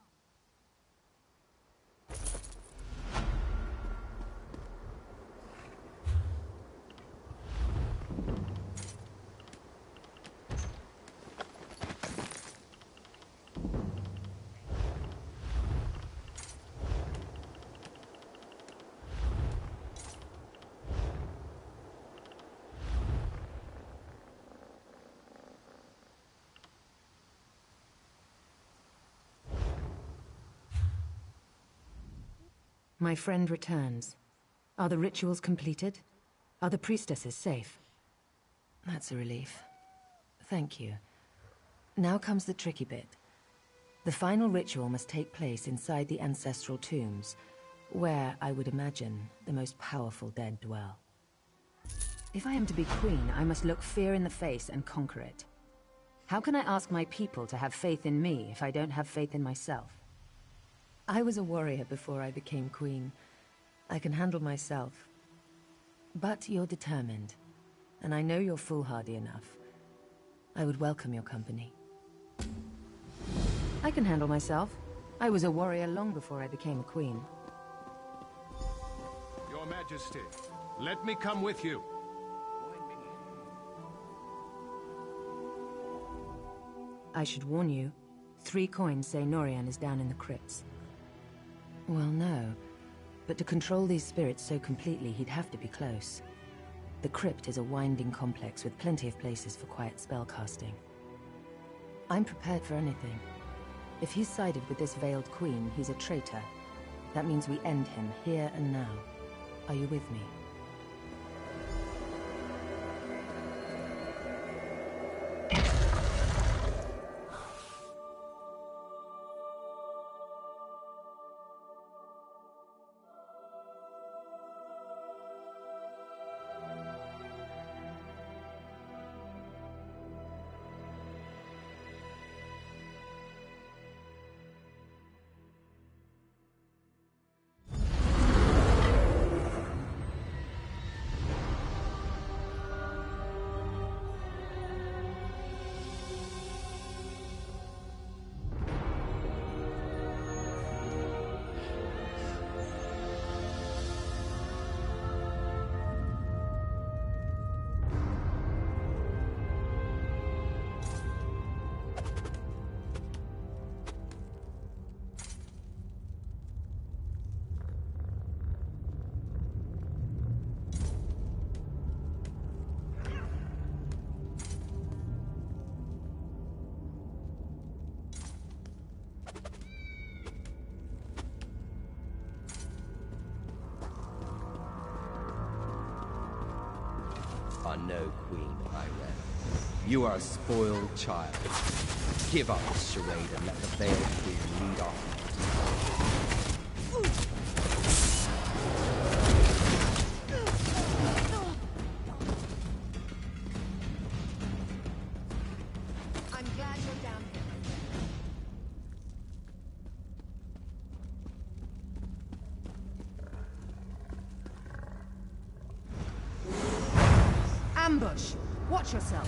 S16: My friend returns. Are the rituals completed? Are the priestesses safe? That's a relief. Thank you. Now comes the tricky bit. The final ritual must take place inside the ancestral tombs, where, I would imagine, the most powerful dead dwell. If I am to be queen, I must look fear in the face and conquer it. How can I ask my people to have faith in me if I don't have faith in myself? I was a warrior before I became queen. I can handle myself. But you're determined, and I know you're foolhardy enough. I would welcome your company. I can handle myself. I was a warrior long before I became a queen.
S15: Your Majesty, let me come with you.
S16: I should warn you, 3 coins say Norian is down in the crypts. Well, no. But to control these spirits so completely, he'd have to be close. The crypt is a winding complex with plenty of places for quiet spellcasting. I'm prepared for anything. If he's sided with this veiled queen, he's a traitor. That means we end him here and now. Are you with me?
S11: Are no queen, I read. You are a spoiled child. Give up this charade and let the veiled queen lead off.
S9: I'm glad you're down here.
S10: Ambush! Watch yourself!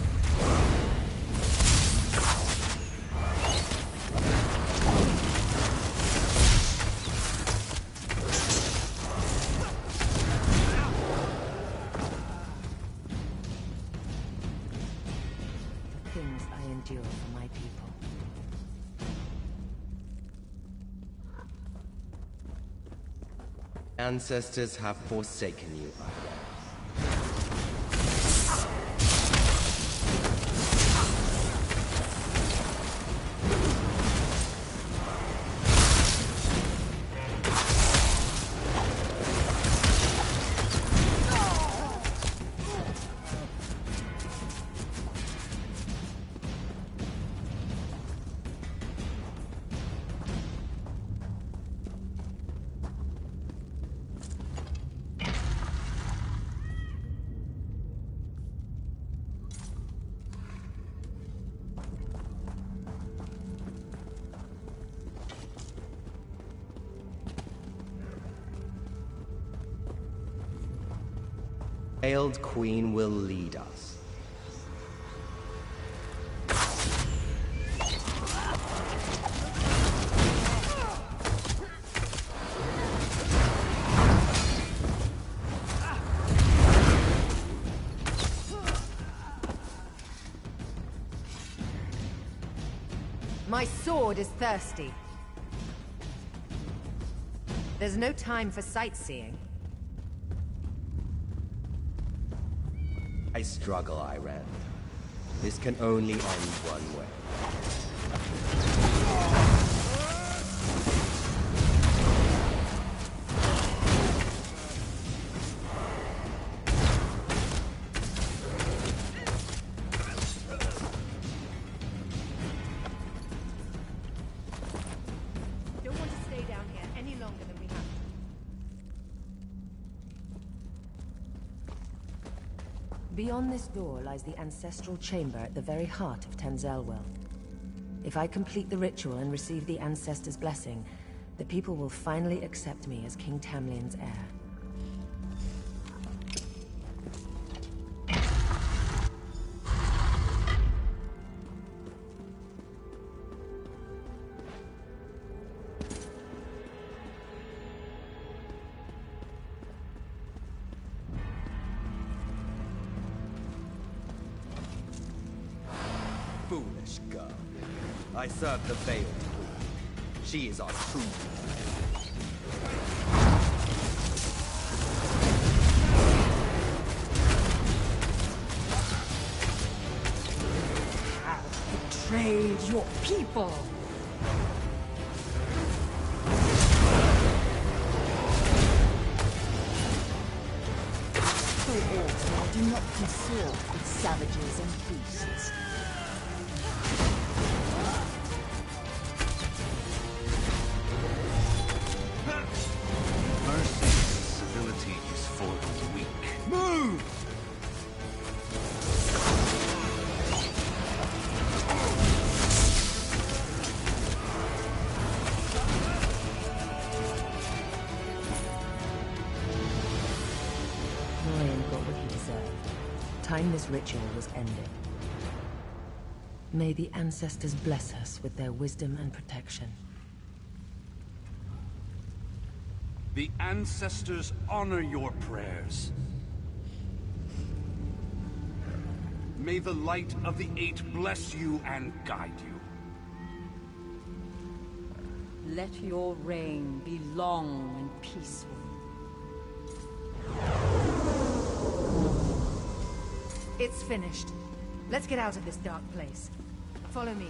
S16: Things I endure for my people.
S11: Ancestors have forsaken you, I read. Veiled Queen will lead us.
S16: My sword is thirsty. There's no time for sightseeing.
S11: I struggle, Irene. This can only end one way.
S16: Don't want to stay down here any longer than we have to. Beyond this door lies the ancestral chamber at the very heart of Tenzelwell. If I complete the ritual and receive the ancestors' blessing, the people will finally accept me as King Tamlin's heir.
S11: Foolish girl. I serve the Veiled Queen. She is our true
S10: Betrayed your people! I do not consort with savages and beasts.
S7: Mercy and civility is for the weak.
S11: Move!
S16: Norian got what he deserved. Time this ritual was ended. May the ancestors bless us with their wisdom and protection.
S20: The ancestors honor your prayers. May the light of the Eight bless you and guide you.
S10: Let your reign be long and peaceful.
S16: It's finished. Let's get out of this dark place. Follow me.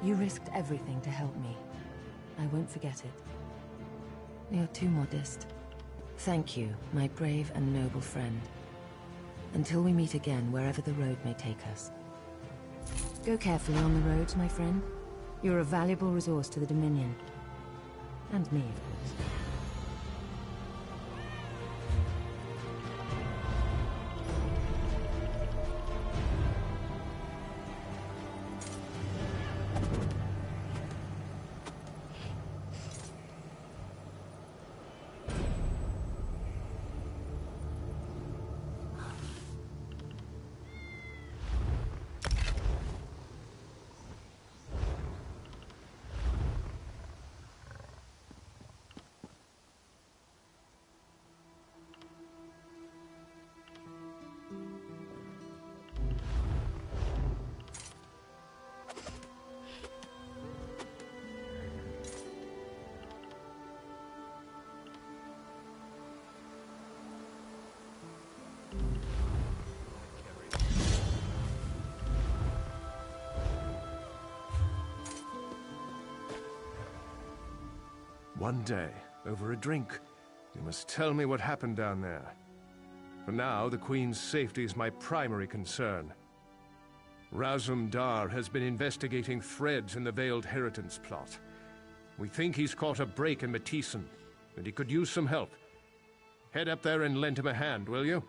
S16: You risked everything to help me. I won't forget it. You're too modest. Thank you, my brave and noble friend. Until we meet again, wherever the road may take us. Go carefully on the roads, my friend. You're a valuable resource to the Dominion. And me, of course.
S15: One day, over a drink, you must tell me what happened down there. For now, the Queen's safety is my primary concern. Razum Dar has been investigating threads in the Veiled Heritance plot. We think he's caught a break in Matissan, and he could use some help. Head up there and lend him a hand, will you?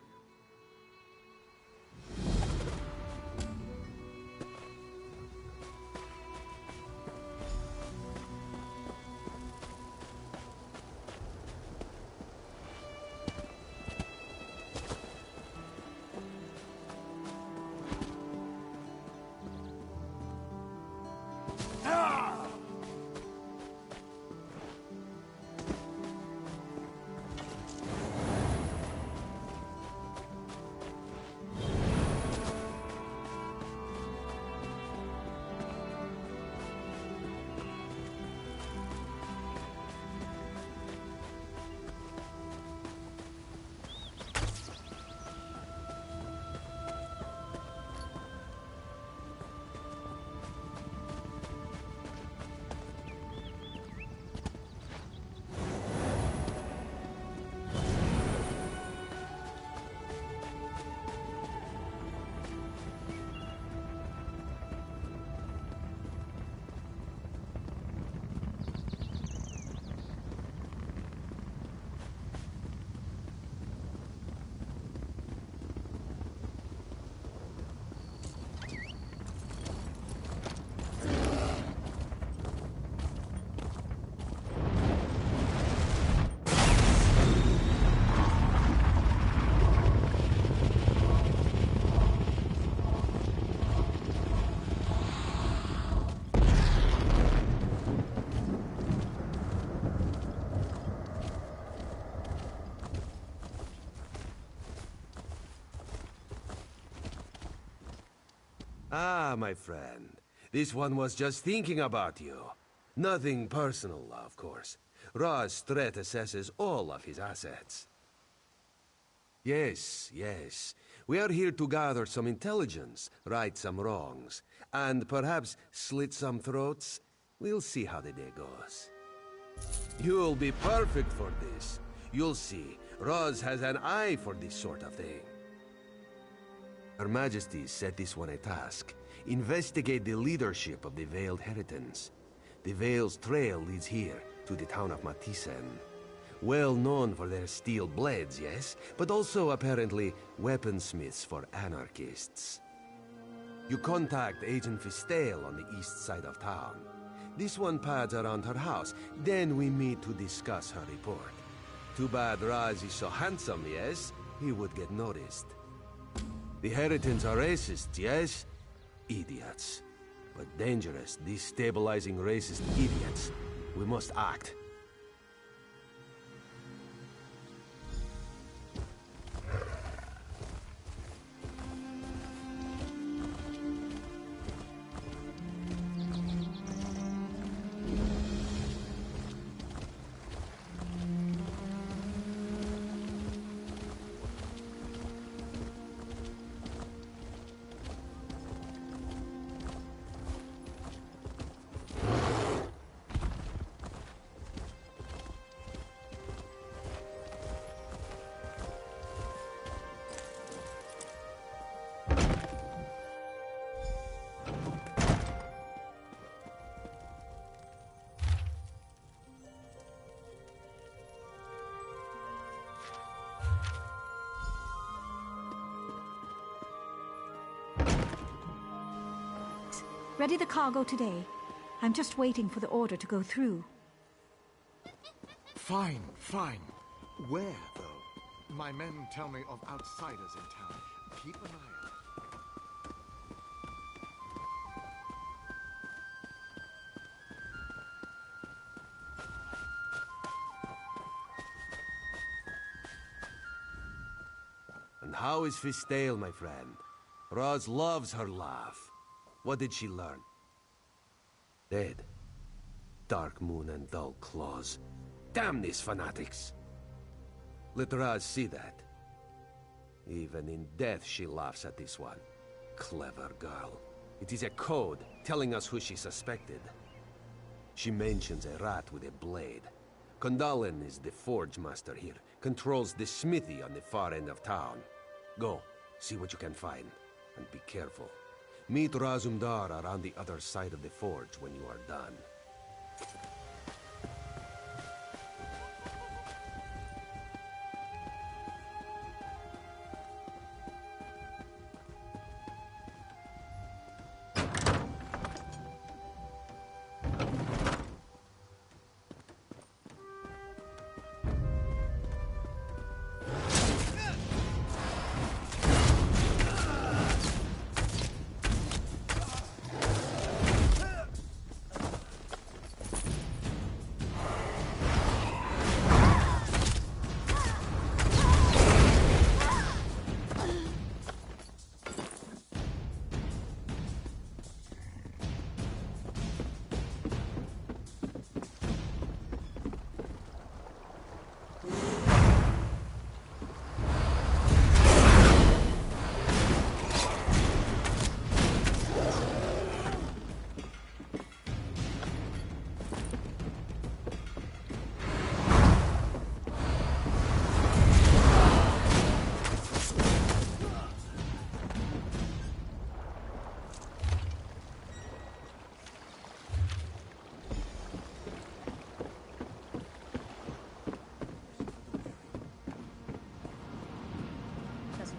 S4: Ah, my friend. This one was just thinking about you. Nothing personal, of course. Raz Stret assesses all of his assets. Yes, yes. We are here to gather some intelligence, right some wrongs, and perhaps slit some throats. We'll see how the day goes. You'll be perfect for this. You'll see. Raz has an eye for this sort of thing. Her Majesty set this one a task. Investigate the leadership of the Veiled Heritance. The Veil's trail leads here, to the town of Matissan. Well known for their steel blades, yes, but also apparently weaponsmiths for anarchists. You contact Agent Fistale on the east side of town. This one pads around her house, then we meet to discuss her report. Too bad Raz is so handsome, yes? He would get noticed. The Heritans are racists, yes? Idiots. But dangerous, destabilizing racist idiots. We must act.
S5: Ready the cargo today. I'm just waiting for the order to go through.
S21: Fine, fine. Where, though? My men tell me of outsiders in town. Keep an eye out.
S4: And how is Fistale, my friend? Raz loves her laugh. What did she learn? Dead. Dark moon and dull claws. Damn these fanatics! Let Raz see that. Even in death she laughs at this one. Clever girl. It is a code telling us who she suspected. She mentions a rat with a blade. Condalen is the forge master here. Controls the smithy on the far end of town. Go, see what you can find, and be careful. Meet Razumdar around the other side of the forge when you are done.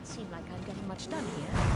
S1: Seem like I'm getting much done here.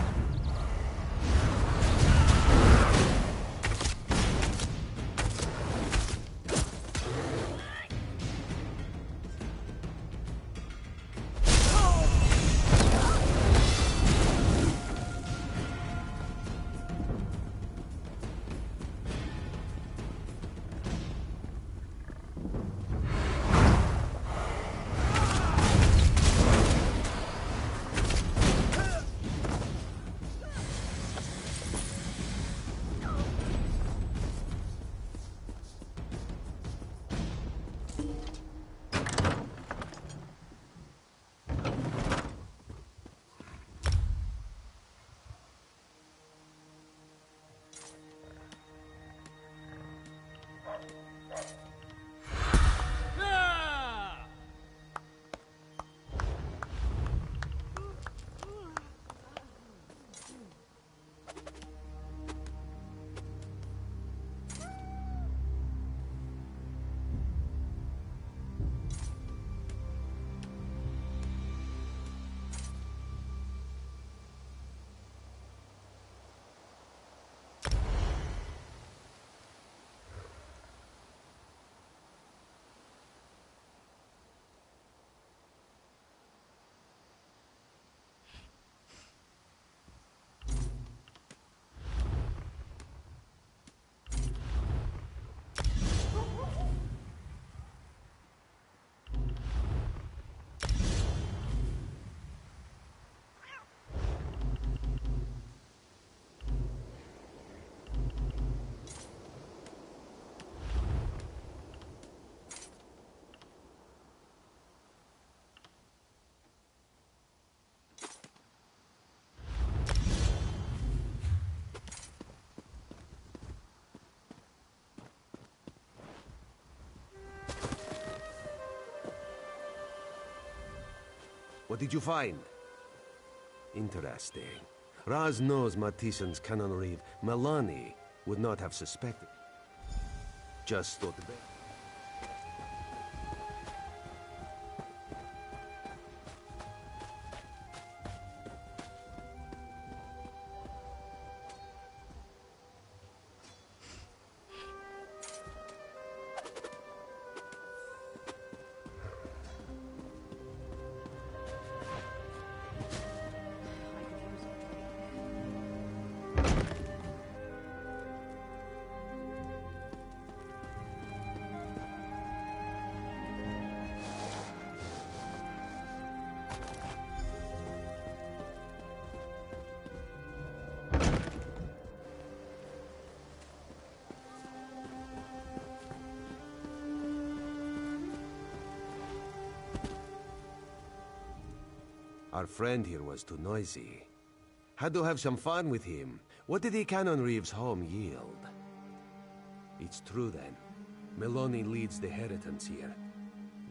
S4: What did you find? Interesting. Raz knows Matissan's cannon reeve, Melani, would not have suspected. Just thought the best. Our friend here was too noisy. Had to have some fun with him. What did the cannon reeve's home yield? It's true then.
S15: Meloni leads the Heritans here.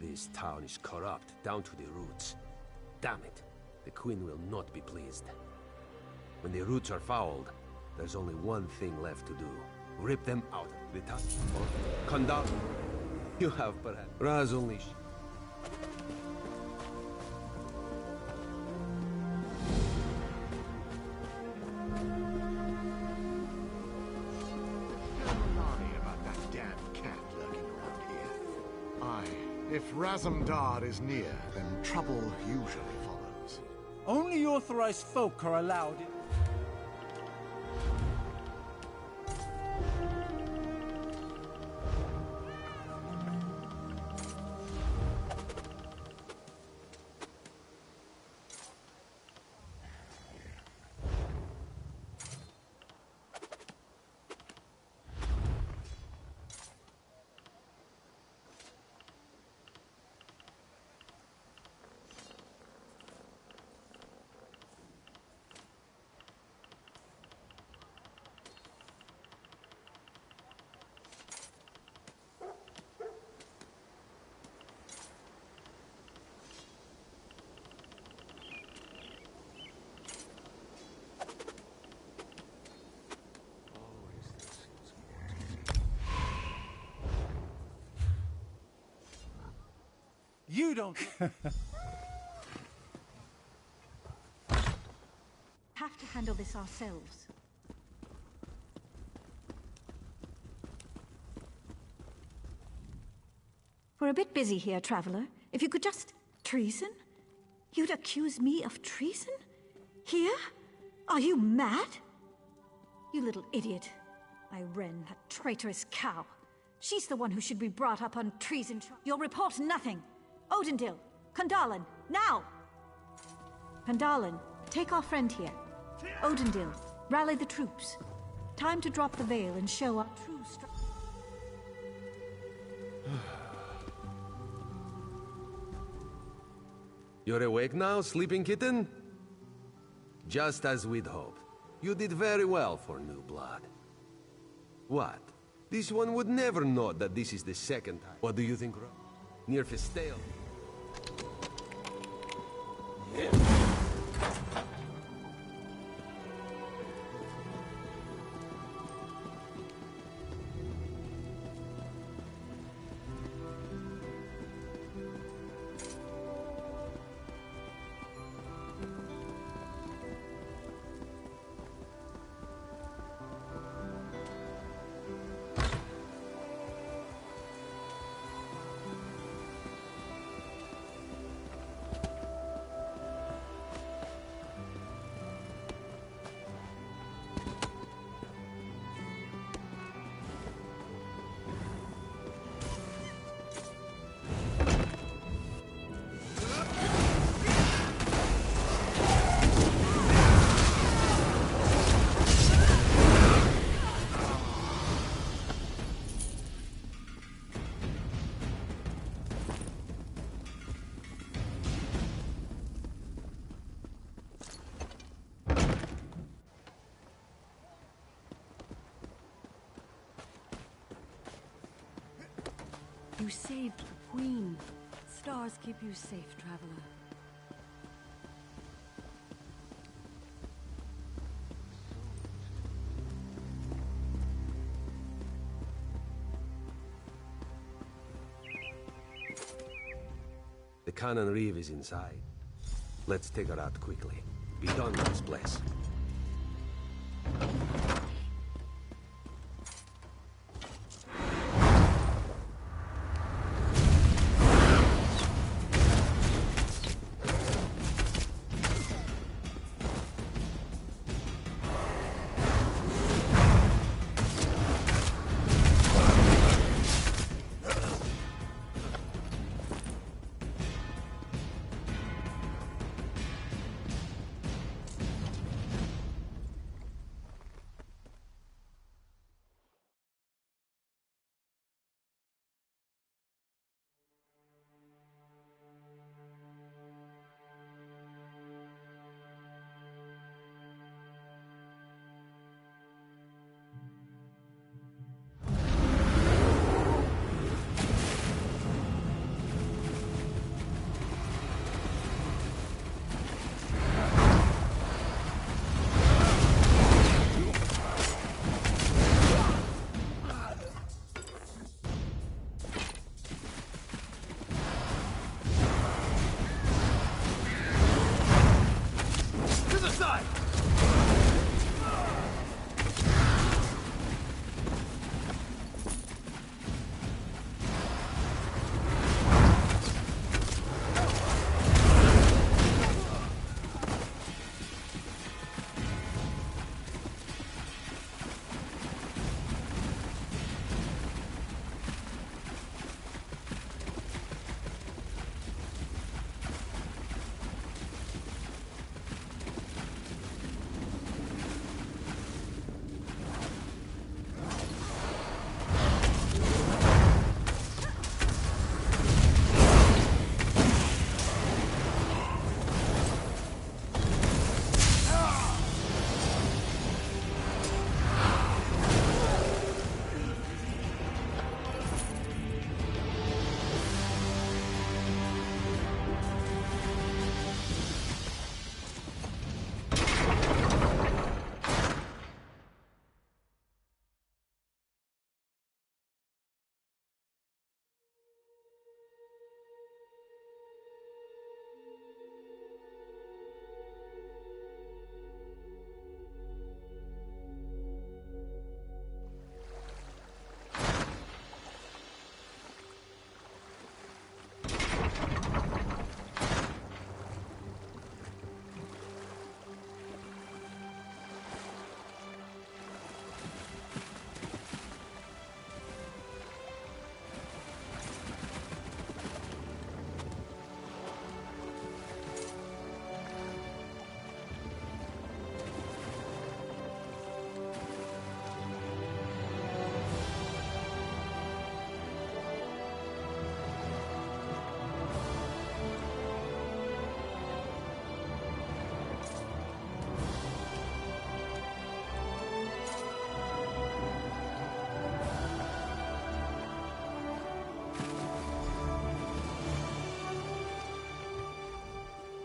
S15: This town is corrupt down to the roots. Damn it, the Queen will not be pleased. When the roots are fouled, there's only one thing left to do. Rip them out of the town. Or conduct. You have perhaps... Raz only...
S21: About that damn cat lurking around here. Aye, if Razamdar is near, then trouble usually follows.
S18: Only authorized folk are allowed in... You don't...
S5: Have to handle this ourselves. We're a bit busy here, Traveler. If you could just... Treason? You'd accuse me of treason? Here? Are you mad? You little idiot. Irene, that traitorous cow. She's the one who should be brought up on treason. You'll report nothing. Odindil, Kandalin, now! Kandalin, take our friend here. Odindil, rally the troops. Time to drop the veil and show our true strength.
S4: You're awake now, sleeping kitten? Just as we'd hoped. You did very well for new blood. What? This one would never know that this is the second time. What do you think, Ro? Near Festale.
S6: You saved the Queen. Stars keep you safe, Traveler.
S4: The Cannon Reeve is inside. Let's take her out quickly. Be done with this place.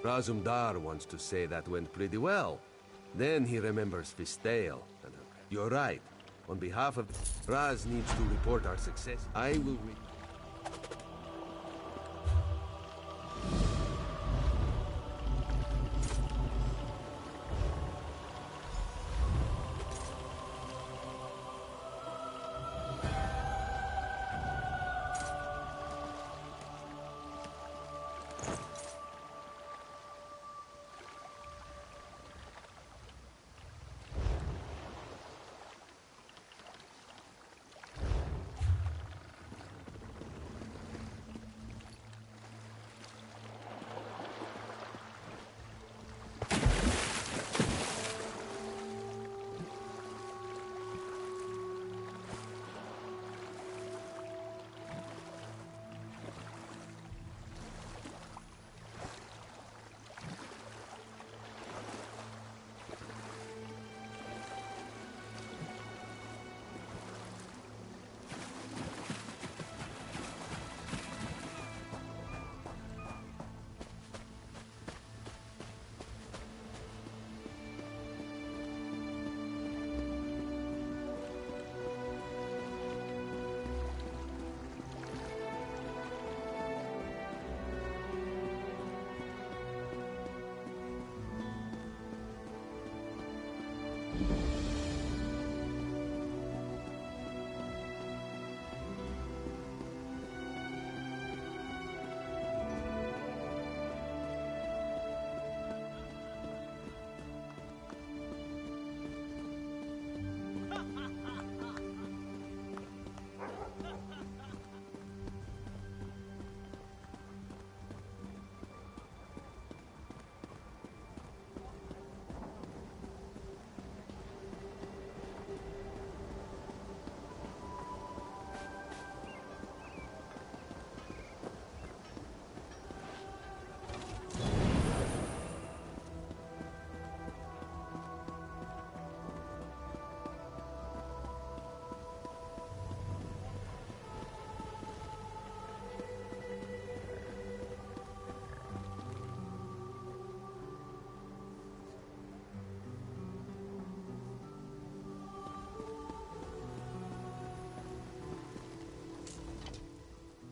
S4: Razumdar wants to say that went pretty well. Then he remembers Fistale. You're right. On behalf of... Raz needs to report our success. I will...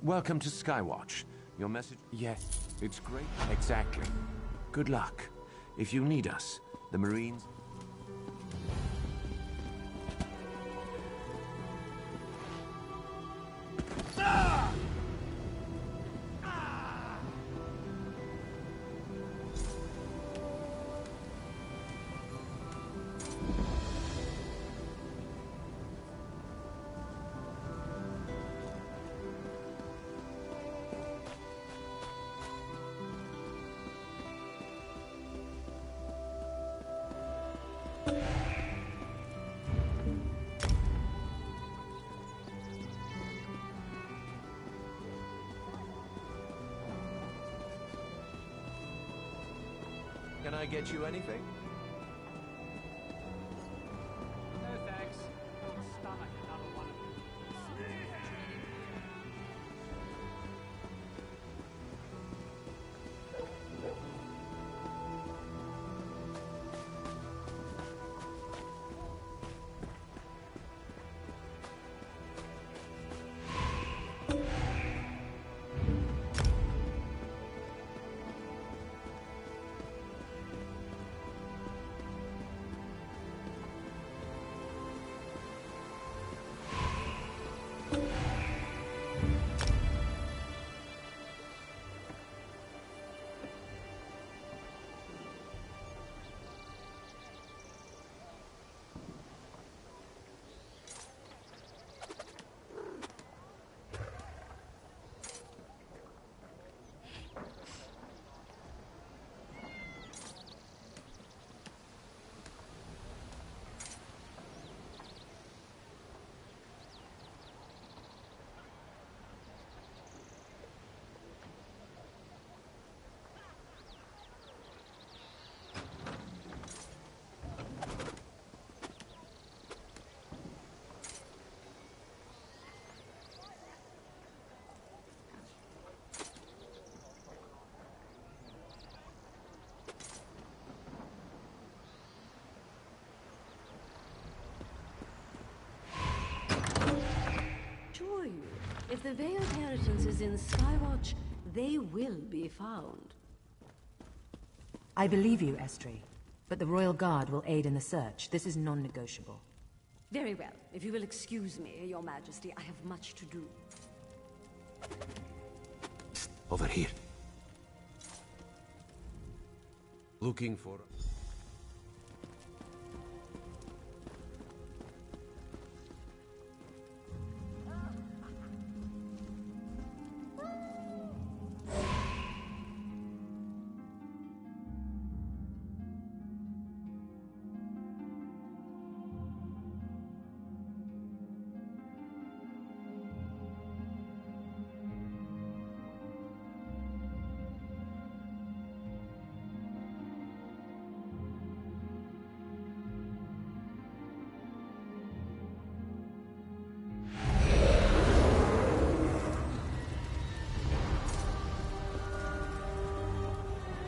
S3: Welcome to Skywatch. Your message... Yes, it's great. Exactly. Good luck. If you need us, the Marines...
S2: Can I get you anything?
S22: No thanks. Don't stomach another one of these.
S6: the Veiled Inheritance is in Skywatch, they will be found.
S16: I believe you, Estri. But the Royal Guard will aid in the search. This is non-negotiable.
S6: Very well. If you will excuse me, Your Majesty, I have much to do.
S3: Over here.
S4: Looking for...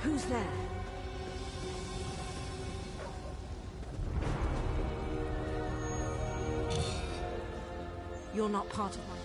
S6: Who's there? You're not part of my...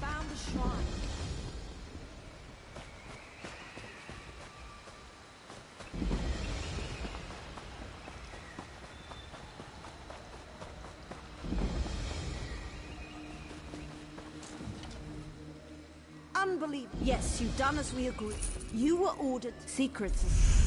S1: found the shrine.
S12: Unbelievable. Yes, you've done as we agreed. You were ordered secrets.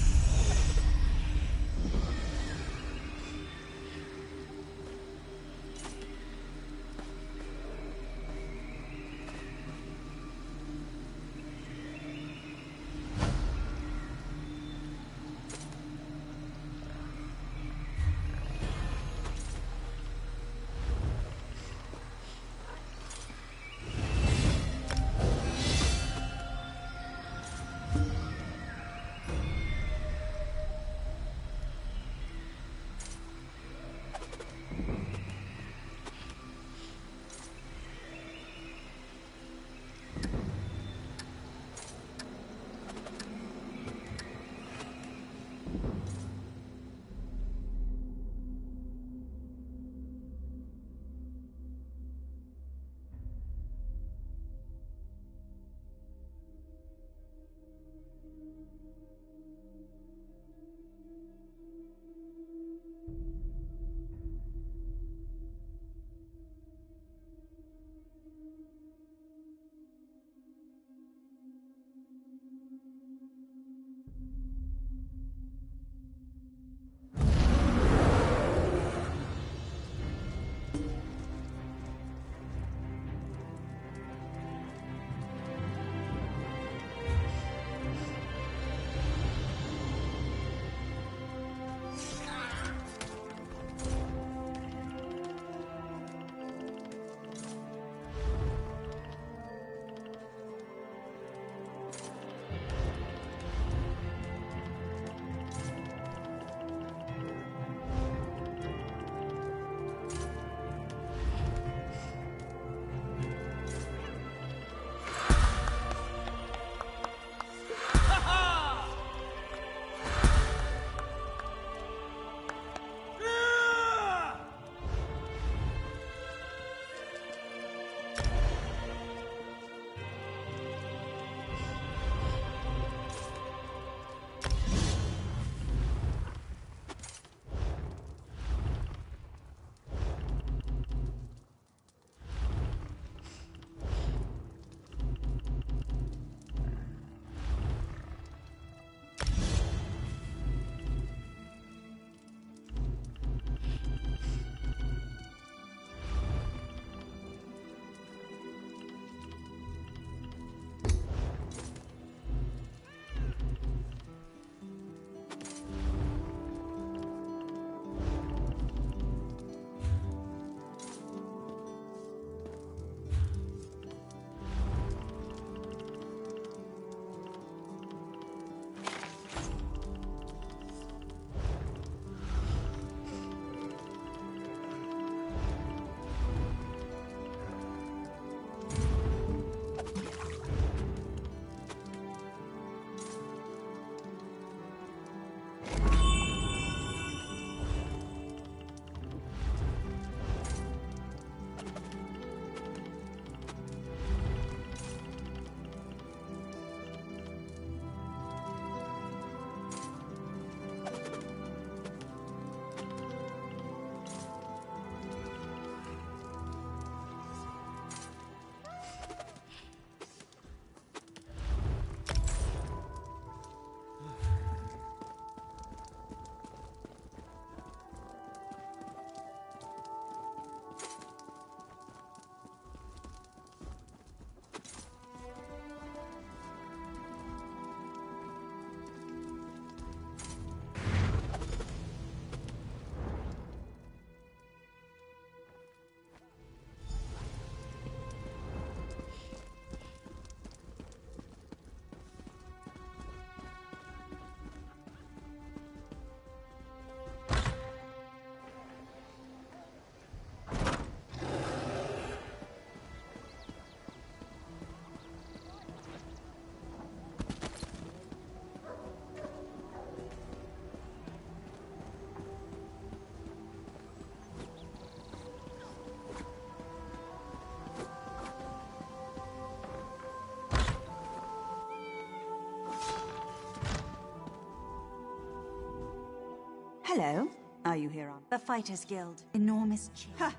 S12: Hello. Are you here on the Fighters Guild? Enormous chief. Ha!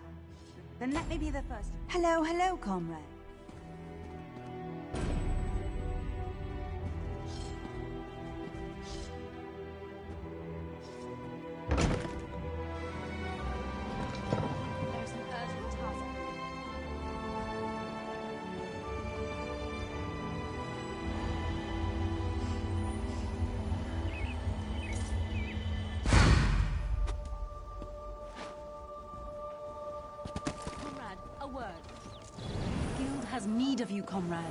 S12: Then let me be the first. Hello, hello, comrade.
S9: There's an urgent task.
S1: Comrade, a word.
S5: The guild has need of you, comrade.